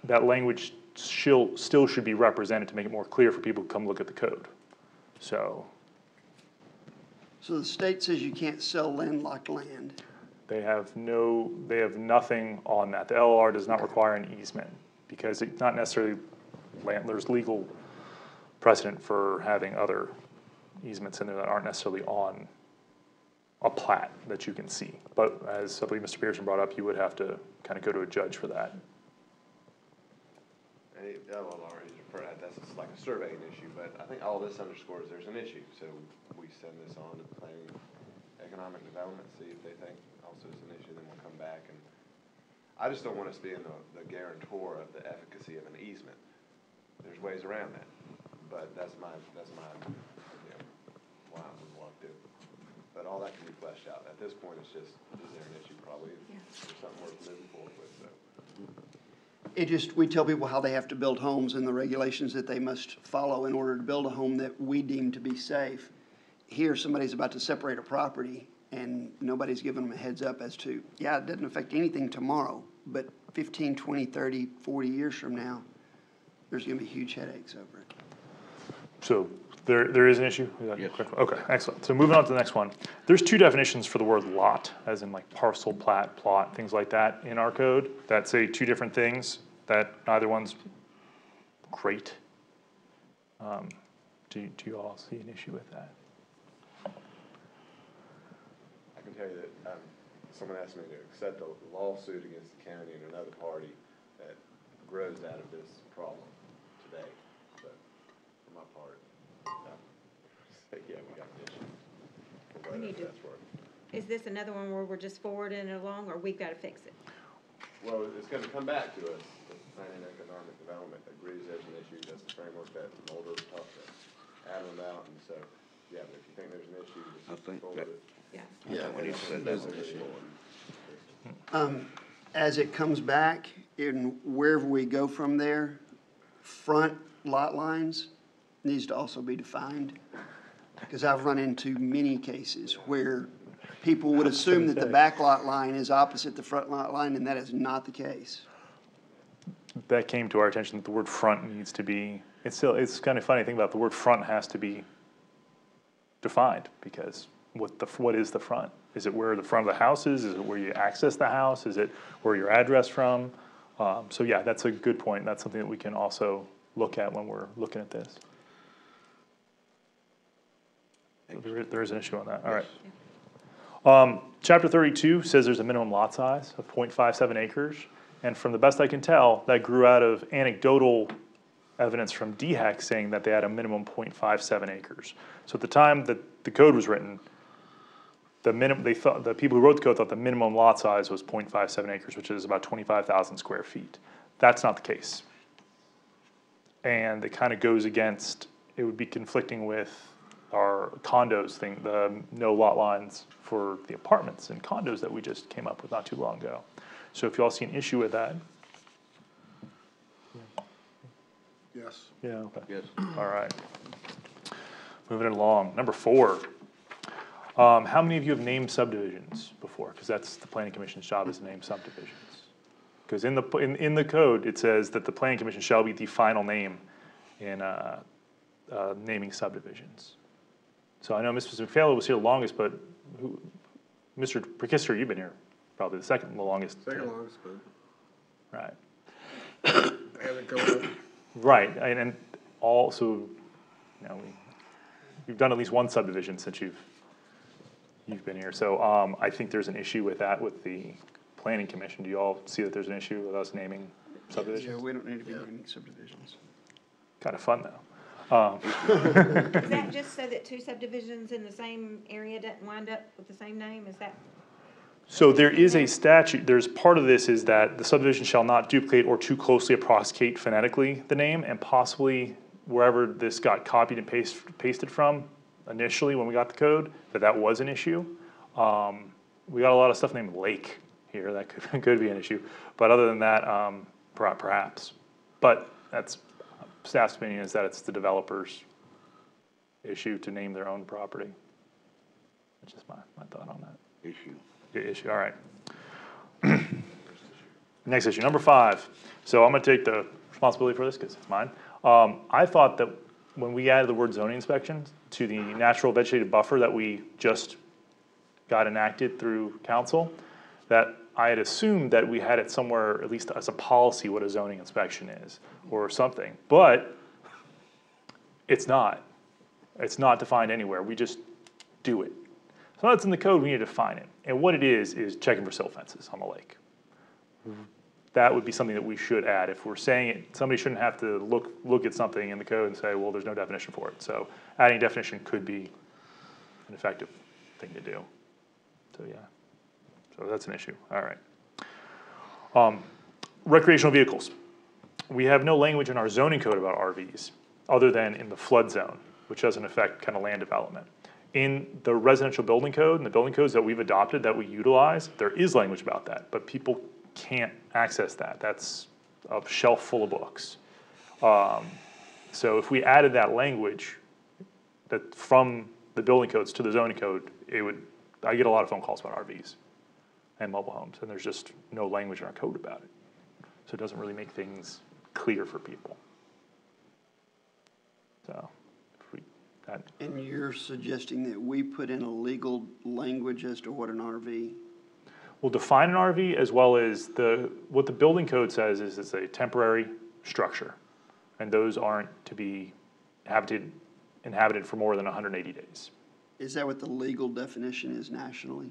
that language still should be represented to make it more clear for people who come look at the code. So So the state says you can't sell landlocked land. they have nothing on that. The LLR does not require an easement, because it's not necessarily land, there's legal precedent for having other easements in there that aren't necessarily on a plat that you can see. But as I believe Mr. Pearson brought up, you would have to kind of go to a judge for that. LLR is, that's just like a surveying issue, but I think all this underscores there's an issue. So we send this on to planning, economic development, see if they think also is an issue, then we'll come back. And I just don't want us being the guarantor of the efficacy of an easement. There's ways around that, but that's my why I'm reluctant. But all that can be fleshed out. At this point, it's just, is there an issue? Probably. There's something worth moving forward with. So. We tell people how they have to build homes and the regulations that they must follow in order to build a home that we deem to be safe. Here, somebody's about to separate a property and nobody's giving them a heads up as to, yeah, it doesn't affect anything tomorrow, but 15, 20, 30, 40 years from now, there's gonna be huge headaches over it. So there is an issue? Yes. Okay, excellent. So moving on to the next one. There's 2 definitions for the word lot, as in like parcel, plat, plot, things like that in our code that say 2 different things that neither one's great. Do you all see an issue with that? I can tell you that someone asked me to accept a lawsuit against the county and another party that grows out of this problem today. But for my part, yeah, we got an issue. We need to- That's worth. Is this another one where we're just forwarding it along, or we've got to fix it? Well, it's going to come back to us. The planning and economic development agrees there's an issue. That's the framework that Mulder talked to Adam about. And so, yeah, but if you think there's an issue, I just think forward that- it. Yeah. Yeah, We need to set there's that an issue. As it comes back, and wherever we go from there, front lot lines needs to also be defined. Because I've run into many cases where people would assume that the back lot line is opposite the front lot line, and that is not the case. That came to our attention that the word front needs to be, it's kind of funny to think about, the word front has to be defined, because what is the front? Is it where the front of the house is? Is it where you access the house? Is it where your address from? So yeah, that's a good point. That's something that we can also look at when we're looking at this. There is an issue on that, all right. Chapter 32 says there's a minimum lot size of 0.57 acres. And from the best I can tell, that grew out of anecdotal evidence from DHEC saying that they had a minimum 0.57 acres. So at the time that the code was written, the people who wrote the code thought the minimum lot size was 0.57 acres, which is about 25,000 square feet. That's not the case. And it kind of goes against, it would be conflicting with our condos thing, the no lot lines for the apartments and condos that we just came up with not too long ago. So if you all see an issue with that. Yes. Yeah, okay. Yes. All right. Moving it along. Number 4. How many of you have named subdivisions before? Because that's the planning commission's job, is to name subdivisions. Because in the code, it says that the planning commission shall be the final name in naming subdivisions. So I know Mr. McPhail was here the longest, but Mr. Perkister, you've been here probably the second longest. Second longest, but Right. I haven't come up. Right, and also, you've done at least one subdivision since you've been here. So I think there's an issue with that with the planning commission. Do you all see that there's an issue with us naming Yeah, subdivisions? we don't need to be naming subdivisions. Kind of fun though. Is that just so that two subdivisions in the same area doesn't wind up with the same name? Is that? So there is a statute, there's part of this is that the subdivision shall not duplicate or too closely approximate phonetically the name, and possibly wherever this got copied and pasted from initially when we got the code, that was an issue. We got a lot of stuff named Lake here, that could be an issue, but other than that, perhaps. But that's, staff's opinion is that it's the developer's issue to name their own property. That's just my thought on that. Issue, all right. Next issue, number 5. So I'm gonna take the responsibility for this because it's mine. I thought that when we added the word zoning inspections to the natural vegetative buffer that we just got enacted through council, that I had assumed that we had it somewhere, at least as a policy, what a zoning inspection is, or something. But it's not. It's not defined anywhere. We just do it. So now it's in the code, we need to define it. And what it is checking for silt fences on the lake. That would be something that we should add. If we're saying it, somebody shouldn't have to look at something in the code and say, well, there's no definition for it. So adding a definition could be an effective thing to do. So yeah, so that's an issue, all right. Recreational vehicles. We have no language in our zoning code about RVs, other than in the flood zone, which doesn't affect kind of land development. In the residential building code and the building codes that we've adopted that we utilize, there is language about that, but people can't access that. That's a shelf full of books. So if we added that language that from the building codes to the zoning code, I get a lot of phone calls about RVs and mobile homes, and there's just no language in our code about it. So it doesn't really make things clear for people. So, And you're suggesting that we put in a legal language as to what an RV? we'll define an RV as well as what the building code says is it's a temporary structure. And those aren't to be inhabited for more than 180 days. Is that what the legal definition is nationally?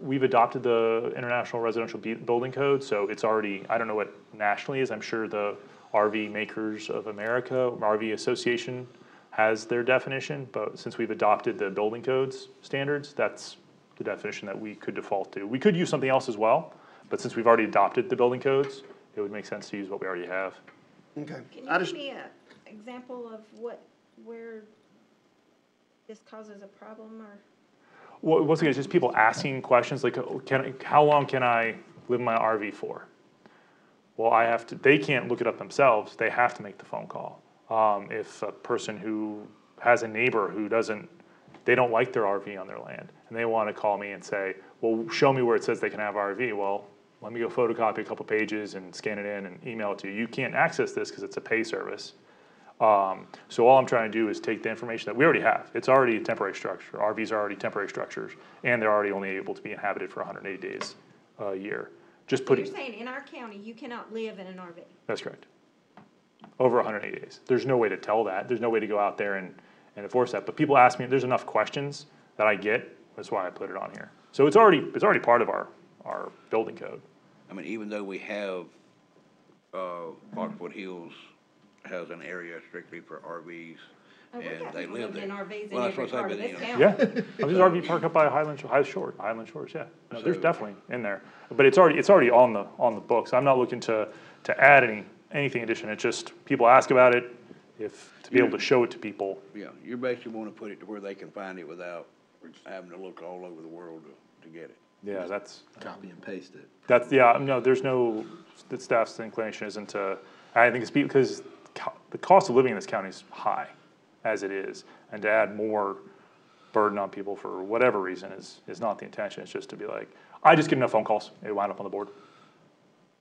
We've adopted the International Residential Building Code, so it's already, I don't know what nationally is, I'm sure the RV Makers of America, RV Association has their definition, but since we've adopted the building codes standards, that's the definition that we could default to. We could use something else as well, but since we've already adopted the building codes, it would make sense to use what we already have. Okay. Can you give me an example of where this causes a problem or? Well, once again, it's just people asking questions like, how long can I live in my RV for? Well, they can't look it up themselves, they have to make the phone call. If a person who has a neighbor who they don't like their RV on their land, and they wanna call me and say, well, show me where it says they can have RV, well, let me go photocopy a couple pages and scan it in and email it to you. You can't access this because it's a pay service. So all I'm trying to do is take the information that we already have. It's already a temporary structure. RVs are already temporary structures, and they're already only able to be inhabited for 180 days a year. Just So putting, you're saying in our county, you cannot live in an RV? that's correct. Over 180 days. There's no way to tell that. There's no way to go out there and enforce that. But people ask me, there's enough questions that I get, that's why I put it on here. So it's already part of our building code. I mean, even though we have, Foxwood Hills has an area strictly for RVs, Oh, we and got they people live living there. in RVs in Well, that's every what I part of say, this but, you town. know, Yeah, there's RV park up by Highland Shores, yeah. No, there's So- definitely in there, but it's already on the books. I'm not looking to add anything addition. It's just, people ask about it, to be able to show it to people. Yeah, you basically wanna put it to where they can find it without having to look all over the world to get it. Yeah, that's, Copy and paste it. yeah, no, the staff's inclination isn't to, I think it's because the cost of living in this county is high as it is, and to add more burden on people for whatever reason is not the intention. It's just to be like, I just get enough phone calls, it wound up on the board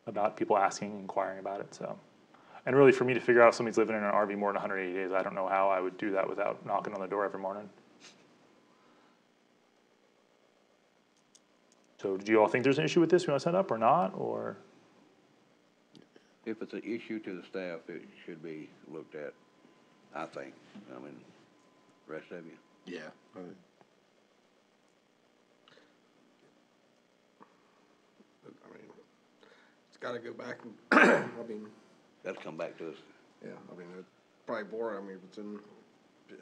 about people asking, inquiring about it, so. And really, for me to figure out if somebody's living in an RV more than 180 days, I don't know how I would do that without knocking on the door every morning. So do you all think there's an issue with this? We want to set up or not, or? If it's an issue to the staff, it should be looked at, I think. I mean, rest of you. Yeah. I mean, it's gotta go back, I mean, That's come back to us. yeah, I mean, it's probably boring, I mean, if it's in, I mean,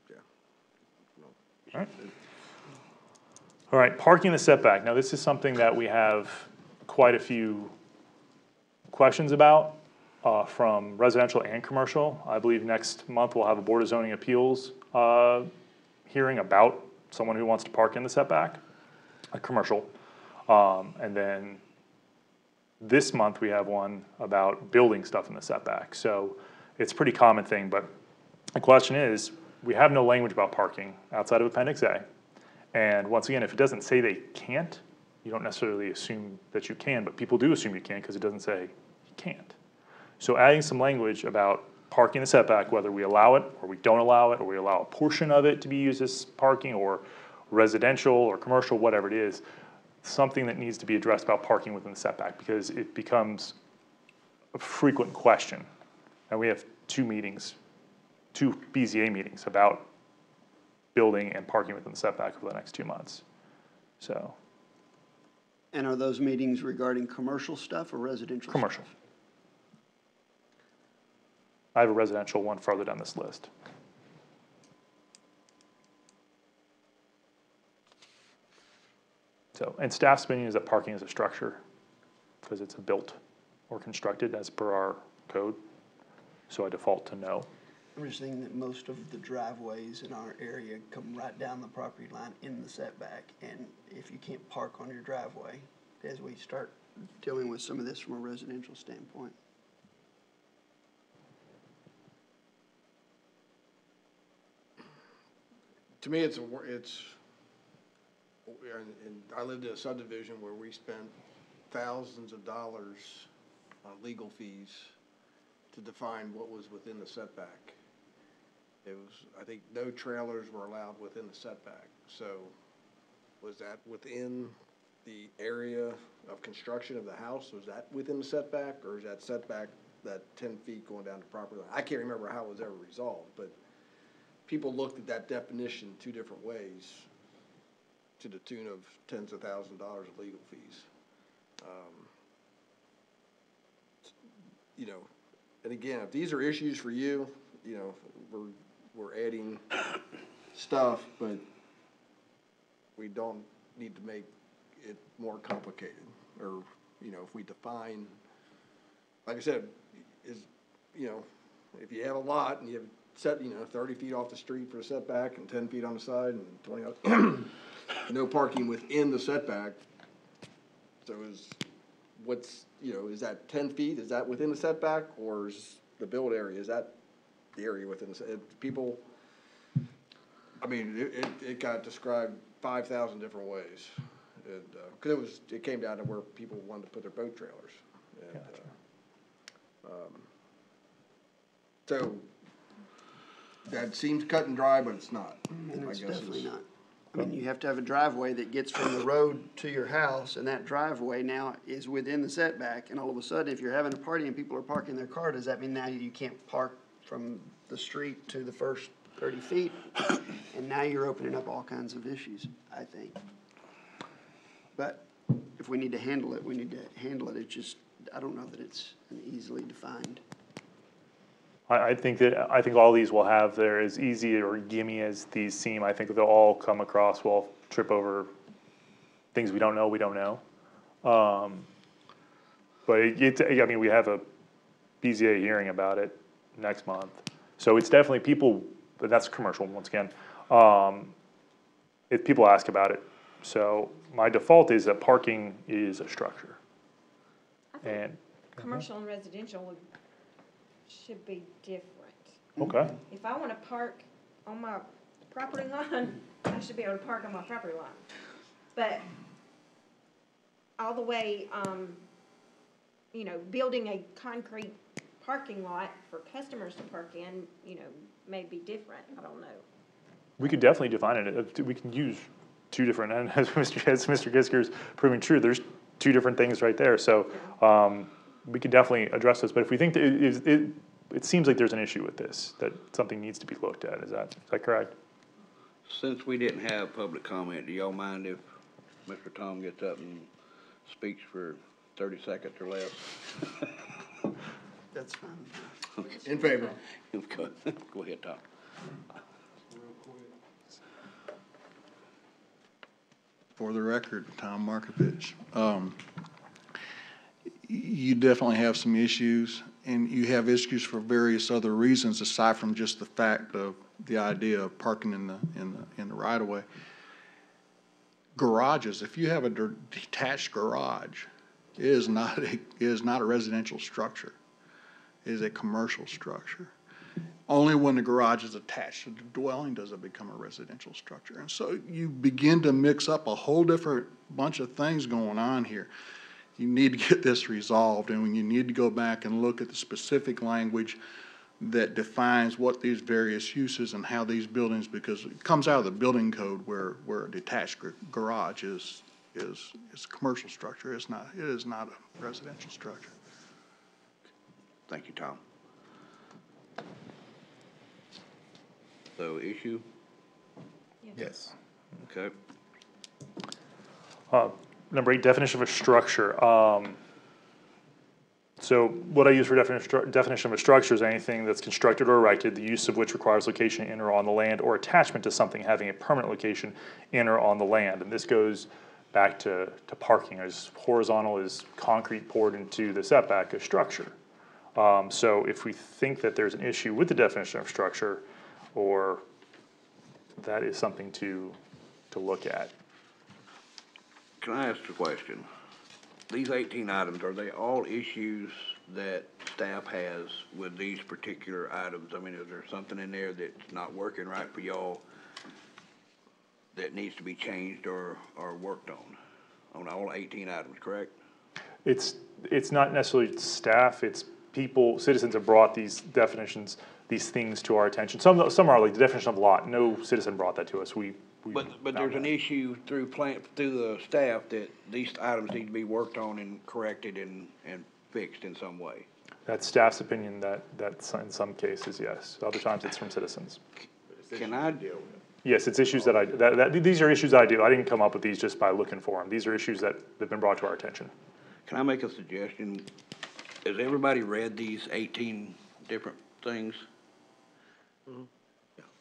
yeah. No. All right, parking the setback. Now, this is something that we have quite a few questions about from residential and commercial. I believe next month we'll have a Board of Zoning Appeals hearing about someone who wants to park in the setback, a commercial. And then this month we have one about building stuff in the setback. So it's a pretty common thing, but the question is, we have no language about parking outside of Appendix A. And once again, if it doesn't say they can't, you don't necessarily assume that you can, but people do assume you can because it doesn't say you can't. So adding some language about parking the setback, whether we allow it or we don't allow it, or we allow a portion of it to be used as parking, or residential or commercial, whatever it is, something that needs to be addressed about parking within the setback, because it becomes a frequent question. And we have two BZA meetings about building and parking within the setback over the next 2 months. So, And are those meetings regarding commercial stuff or residential? commercial. Stuff? I have a residential one farther down this list. So, and staff's opinion is that parking is a structure, because it's built or constructed as per our code. So I default to no. I'm just thinking that most of the driveways in our area come right down the property line in the setback. And if you can't park on your driveway, as we start dealing with some of this from a residential standpoint. To me, and I lived in a subdivision where we spent thousands of dollars on legal fees to define what was within the setback. It was, I think, no trailers were allowed within the setback. So was that within the area of construction of the house? Was that within the setback, or is that setback that 10 feet going down the property line? I can't remember how it was ever resolved, but people looked at that definition two different ways to the tune of tens of thousands of dollars of legal fees. You know, and again, if these are issues for you, you know, we're adding stuff, but we don't need to make it more complicated. Or, you know, if we define, like I said, you know, if you have a lot and you have set, 30 feet off the street for a setback and 10 feet on the side and 20 out, no parking within the setback. So is that 10 feet? Is that within the setback, or is the build area, is that the area within the, people, I mean, it got described 5,000 different ways. And, cause it came down to where people wanted to put their boat trailers. And, so that seems cut and dry, but it's not. And I it's guess definitely not. I mean, you have to have a driveway that gets from the road to your house, and that driveway now is within the setback, and all of a sudden, if you're having a party and people are parking their car, does that mean now you can't park from the street to the first 30 feet? And now you're opening up all kinds of issues, I think. But if if we need to handle it, we need to handle it. It's just, I don't know that it's easily defined. I think all these will have, they're as easy or gimme as these seem. I think they'll all come across, we'll trip over things we don't know. But I mean, we have a BZA hearing about it next month. So it's definitely people, but that's commercial, once again. If people ask about it. So my default is that parking is a structure. And, Commercial and residential should be different. okay, If I wanna park on my property line, I should be able to park on my property line. But all the way, building a concrete parking lot for customers to park in, may be different, I don't know. we could definitely define it. We can use two different, and as Mr. Gisker's proving true, there's two different things right there. So we could definitely address this. But if we think that it seems like there's an issue with this, that something needs to be looked at. Is that correct? Since we didn't have public comment, do y'all mind if Mr. Tom gets up and speaks for 30 seconds or less? That's fine. In favor. Go ahead, Tom. For the record, Tom Markovich. You definitely have some issues, and you have issues for various other reasons aside from just the fact of the idea of parking in the right of way. Garages, if you have a detached garage, it is not a residential structure. It is a commercial structure. Only when the garage is attached to the dwelling does it become a residential structure. And so you begin to mix up a whole different bunch of things going on here. You need to get this resolved, and you need to go back and look at the specific language that defines what these various uses and how these buildings, because it comes out of the building code where a detached garage is a commercial structure. It is not a residential structure. Thank you, Tom. So issue? Yes. Okay. Number 8, definition of a structure. So what I use for definition of a structure is anything that's constructed or erected, the use of which requires location in or on the land, or attachment to something having a permanent location in or on the land. And this goes back to parking. As horizontal as concrete poured into the setback, a structure. So if we think that there's an issue with the definition of structure, or that is something to look at. Can I ask a question? These 18 items, are they all issues that staff has with these particular items? I mean, is there something in there that's not working right for y'all that needs to be changed or worked on all 18 items, correct? It's not necessarily staff, it's people, citizens have brought these definitions, these things to our attention. Some are like the definition of lot, no citizen brought that to us, But there's an issue through the staff that these items need to be worked on and corrected and fixed in some way. That's staff's opinion that's in some cases, yes. Other times it's from citizens. Can I, Yes, it's issues these are issues I do. I didn't come up with these just by looking for them. These are issues that have been brought to our attention. can I make a suggestion? Has everybody read these 18 different things?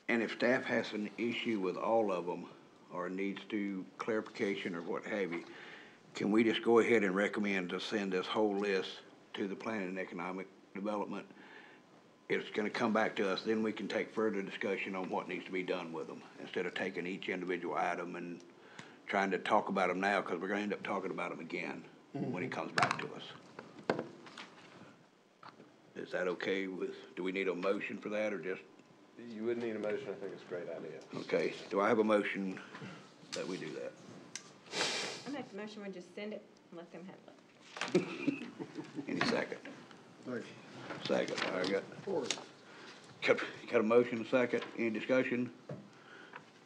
And if staff has an issue with all of them, or needs to clarification or what have you, can we just go ahead and recommend to send this whole list to the Planning and Economic Development? It's gonna come back to us, then we can take further discussion on what needs to be done with them, instead of taking each individual item and trying to talk about them now, because we're gonna end up talking about them again when it comes back to us. Is that okay with, do we need a motion for that, or just? You wouldn't need a motion, I think it's a great idea. Okay, do I have a motion that we do that? I make the motion, we just send it and let them handle it. Any second? Second, all right, got a motion, a second, any discussion?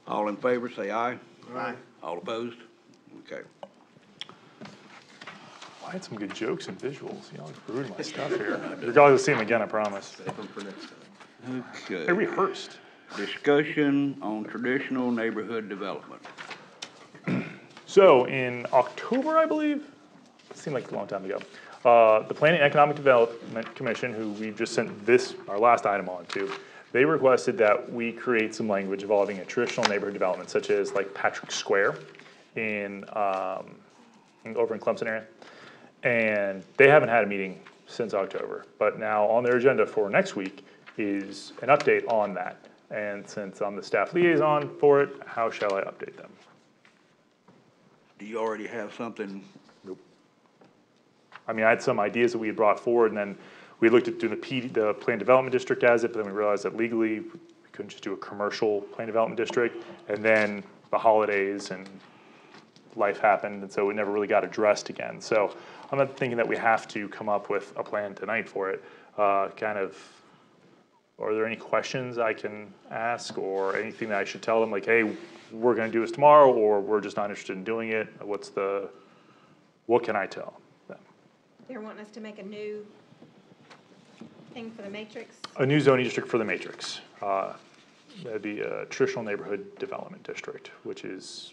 All in favor, say aye. Aye. All opposed? Okay. I had some good jokes and visuals, y'all ruined my stuff here. You're going to see them again, I promise. Save them for next time. They Okay, rehearsed. discussion on traditional neighborhood development. So in October, I believe, it seemed like a long time ago, the Planning and Economic Development Commission, who we just sent our last item on to, they requested that we create some language involving a traditional neighborhood development, such as like Patrick Square over in Clemson area. And they haven't had a meeting since October, but now on their agenda for next week is an update on that. And since I'm the staff liaison for it, how shall I update them? Do you already have something? I mean, I had some ideas that we had brought forward, and then we looked at doing the Plan Development District as it, but then we realized that legally, we couldn't just do a commercial Plan Development District, and then the holidays and life happened, and so it never really got addressed again. So I'm not thinking that we have to come up with a plan tonight for it. Are there any questions I can ask, or anything that I should tell them, like, hey, we're gonna do this tomorrow, or we're just not interested in doing it? What can I tell them? They're wanting us to make a new thing for the matrix. A new zoning district for the matrix. That'd be a traditional neighborhood development district, which is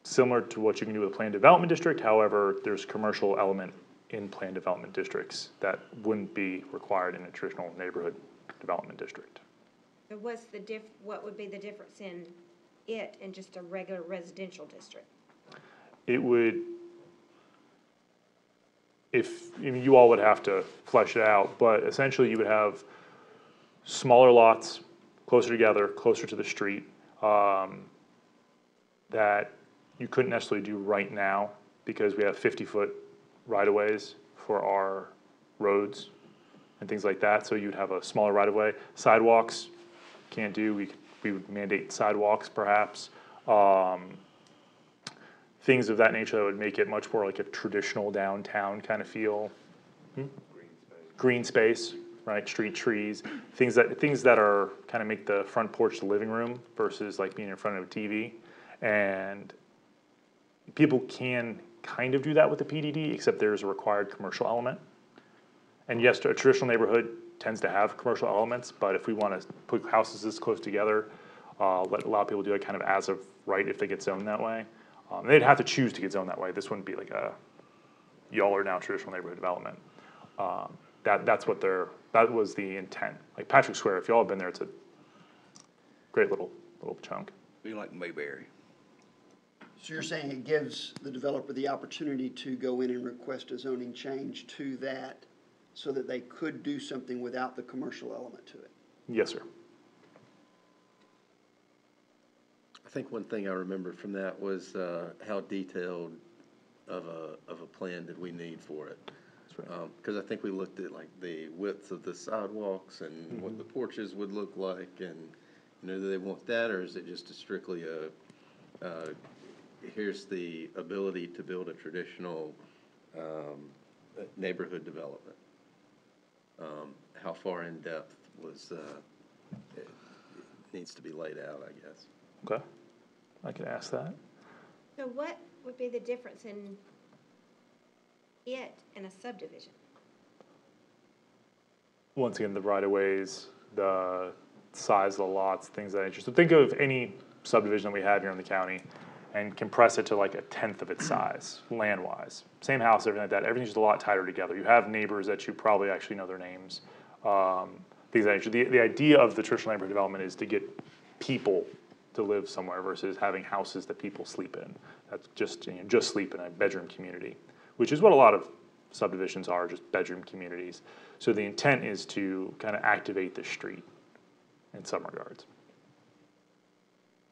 similar to what you can do with a planned development district. However, there's commercial element in planned development districts that wouldn't be required in a traditional neighborhood development district. So what would be the difference in it and just a regular residential district? It would, you all would have to flesh it out, but essentially you would have smaller lots, closer together, closer to the street, that you couldn't necessarily do right now because we have 50-foot right-of-ways for our roads and things like that, so you'd have a smaller right-of-way. Sidewalks, can't do, we would mandate sidewalks perhaps. Things of that nature that would make it much more like a traditional downtown kind of feel. Green space, right, street trees, things that are, kind of make the front porch the living room versus like being in front of a TV. And people can kind of do that with the PDD, except there's a required commercial element. And yes, a traditional neighborhood tends to have commercial elements, but if we want to put houses this close together, allow people to do it kind of as of right if they get zoned that way. They'd have to choose to get zoned that way. This wouldn't be like y'all are now traditional neighborhood development. That was the intent. Like Patrick Square, if y'all have been there, it's a great little chunk. Be like Mayberry. So you're saying it gives the developer the opportunity to go in and request a zoning change to that so that they could do something without the commercial element to it? Yes, sir. I think one thing I remembered from that was how detailed of a plan did we need for it. That's right. Because I think we looked at like the width of the sidewalks and what the porches would look like, and do they want that, or is it just strictly here's the ability to build a traditional neighborhood development? How far in depth it needs to be laid out, I guess. Okay, I can ask that. So what would be the difference in it and a subdivision? Once again, the right-of-ways, the size of the lots, things of that nature. So think of any subdivision that we have here in the county and compress it to like 1/10 of its size, land-wise. Same house, everything like that. Everything's just a lot tighter together. You have neighbors that you probably actually know their names. Things of that nature. The idea of the traditional neighborhood development is to get people to live somewhere versus having houses that people sleep in. That's just, just sleep in a bedroom community, which is what a lot of subdivisions are, just bedroom communities. So the intent is to kind of activate the street in some regards.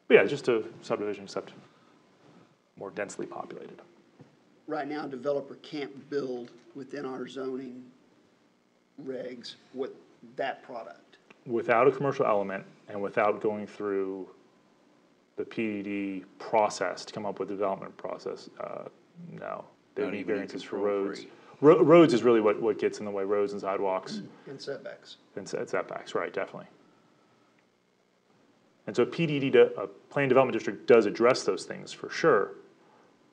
But yeah, just a subdivision, except more densely populated. Right now, a developer can't build within our zoning regs with that product. Without a commercial element and without going through the PDD process to come up with the development process, no. They Not need even in variances for control roads. free. Roads is really what gets in the way, roads and sidewalks And setbacks. and setbacks, right, definitely. And so a planned development district does address those things for sure,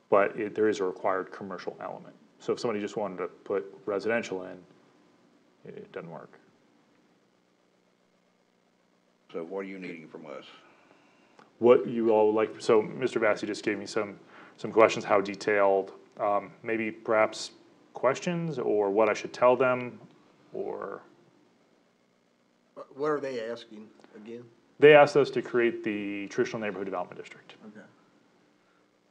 but there is a required commercial element. So if somebody just wanted to put residential in, it doesn't work. So what are you needing from us? what you all would like, so Mr. Vassy just gave me some questions, how detailed, maybe perhaps questions, or what I should tell them, or, What are they asking again? they asked us to create the traditional neighborhood development district. Okay.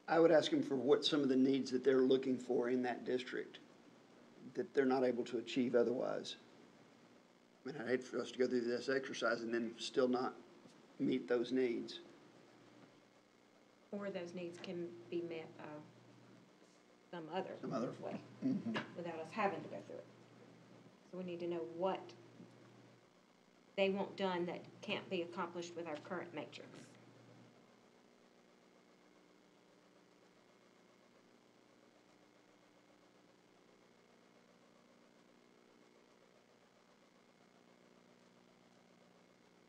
I would ask them for what some of the needs that they're looking for in that district that they're not able to achieve otherwise. I mean, I'd hate for us to go through this exercise and then still not meet those needs. Or those needs can be met some other way, without us having to go through it. So we need to know what they want done that can't be accomplished with our current matrix.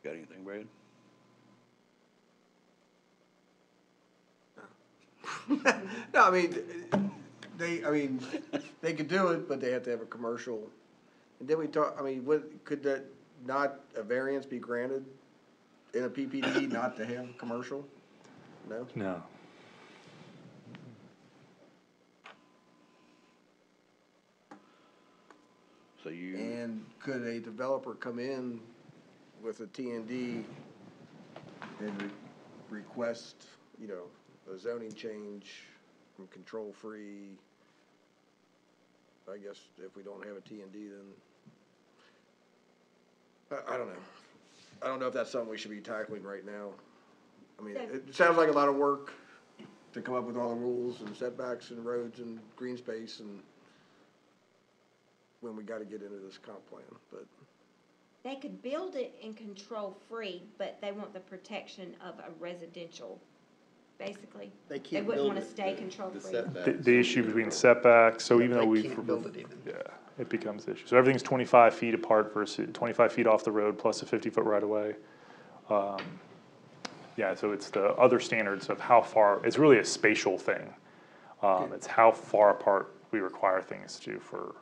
Got anything, Brad? No, I mean, they could do it, but they have to have a commercial. And then we talk, I mean, could that not, a variance be granted in a PPD not to have commercial? No? No. So you, And could a developer come in with a TND and request, a zoning change from control-free? I guess if we don't have a TND, then, I don't know. I don't know if that's something we should be tackling right now. I mean, it sounds like a lot of work to come up with all the rules and setbacks and roads and green space and when we gotta get into this comp plan, but. They could build it in control-free, but they want the protection of a residential, basically. They can't wouldn't build wanna it. stay control-free. The issue between setbacks, so even though They we've. can't build it even. Yeah, it becomes the issue. So everything's 25 feet apart versus 25 feet off the road plus a 50-foot right-of-way. Yeah, so it's the other standards of how far, it's really a spatial thing. It's how far apart we require things to for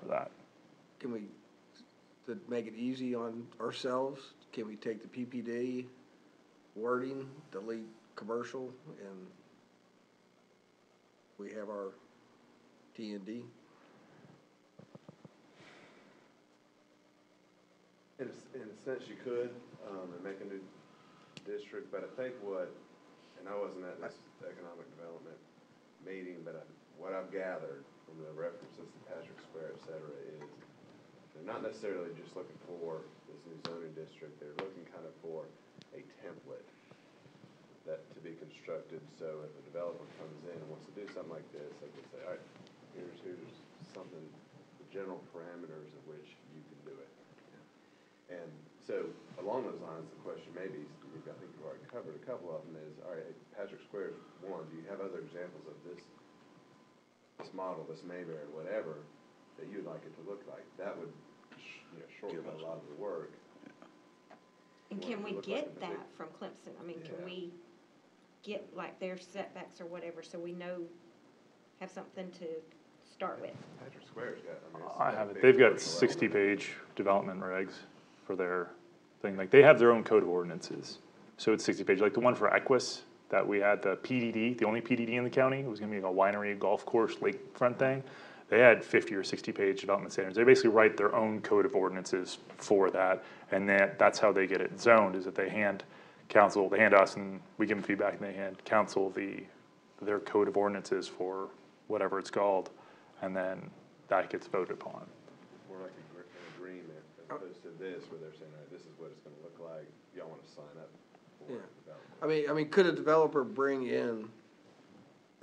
that. Can we, to make it easy on ourselves, can we take the PPD wording, delete commercial, and we have our TND? In a sense, you could, and make a new district, but I think and I wasn't at this economic development meeting, but what I've gathered from the references to Patrick Square, et cetera, is they're not necessarily just looking for this new zoning district, they're looking kind of for a template that to be constructed, so if a developer comes in and wants to do something like this, they can say, all right, here's something, the general parameters of which you can do it. And so, along those lines, the question maybe, I think you've already covered a couple of them, is, all right, Patrick Square is one, do you have other examples of this model, this Mayberry, whatever, that you'd like it to look like? That would, shortcut a lot of the work. And can we get that from Clemson? I mean, Yeah. can we get like their setbacks or whatever, so we know, have something to start with? Patrick Square's got, it's I got have it. big They've got commercial element. 60-page development regs for their thing. Like, they have their own code of ordinances. So it's 60 pages. Like the one for Equus that we had, the PDD, the only PDD in the county, it was gonna be like a winery, golf course, lakefront thing. They had 50 or 60-page development standards. They basically write their own code of ordinances for that. And that's how they get it zoned, is that they hand us and we give them feedback, and they hand council their code of ordinances for whatever it's called. And then that gets voted upon. More like an agreement, as opposed to this, where they're saying, all right, this is what it's gonna look like, y'all wanna sign up for Yeah. development. I mean, could a developer bring in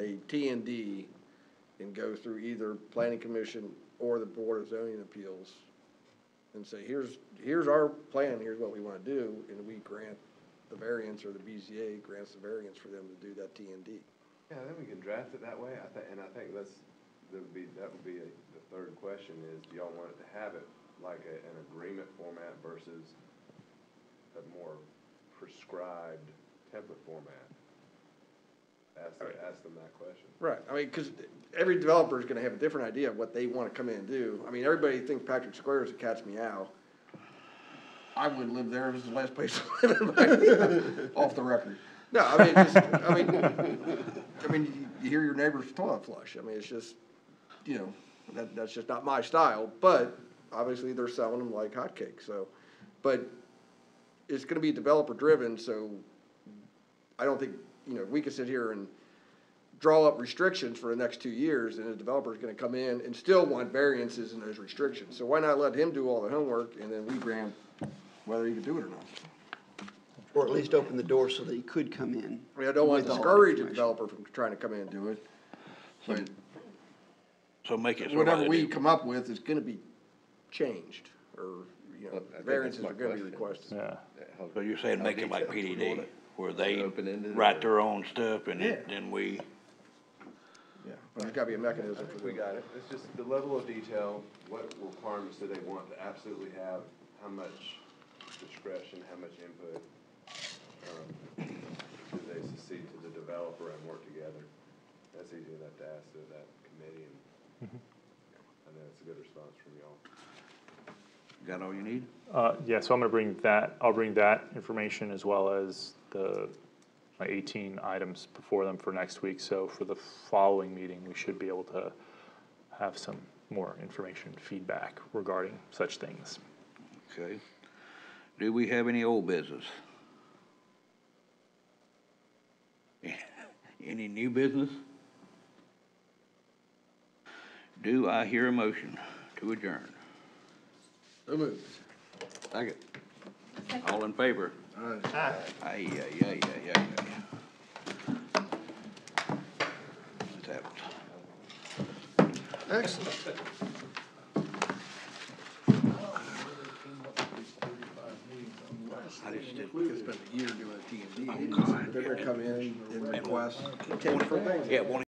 a TND and go through either planning commission or the Board of Zoning Appeals and say, here's our plan, here's what we wanna do, and we grant the variance, or the BZA grants the variance for them to do that TND? Yeah, then we can draft it that way, I think that would be the third question is, do y'all want it to have it like an agreement format versus a more prescribed template format? Ask them that question. Right, I mean, cause every developer is gonna have a different idea of what they wanna come in and do. I mean, everybody thinks Patrick Square is a cat's meow. I wouldn't live there, if it was the last place I live, off the record. No, I mean, just, I mean, you hear your neighbor's toilet flush, I mean, it's just, you know, that's just not my style, but obviously they're selling them like hotcakes, so. But it's gonna be developer driven, so I don't think, you know, we could sit here and draw up restrictions for the next 2 years, and the developer's gonna come in and still want variances in those restrictions. So why not let him do all the homework, and then we grant whether he can do it or not? Or at least open the door so that he could come in. I mean, I don't want to with all the discourage a information. developer from trying to come in and do it, but So make it so whatever that we it- come up with is gonna be changed, or, you know, Well, I think that's variances my are gonna be question. requested. Yeah. So you're saying make it like PDD, where they Open-ended write or- their own stuff and Yeah. then we, Yeah, but there's gotta be a mechanism for We that. got it. It's just the level of detail, what requirements do they want to absolutely have, how much discretion, how much input, do they secede to the developer and work together? That's easy enough to ask to that committee, and I know it's a good response from y'all. got all you need? Yeah, so I'm gonna bring that, I'll bring that information as well as my 18 items before them for next week. So for the following meeting, we should be able to have some more information, feedback regarding such things. Okay. Do we have any old business? Any new business? Do I hear a motion to adjourn? So moved. Second. All in favor? Aye, aye, aye, aye, aye, aye. Let's have it. Excellent. I just did. We could spend a year doing a T and D. They're gonna come in and request 10 different things. Yeah, one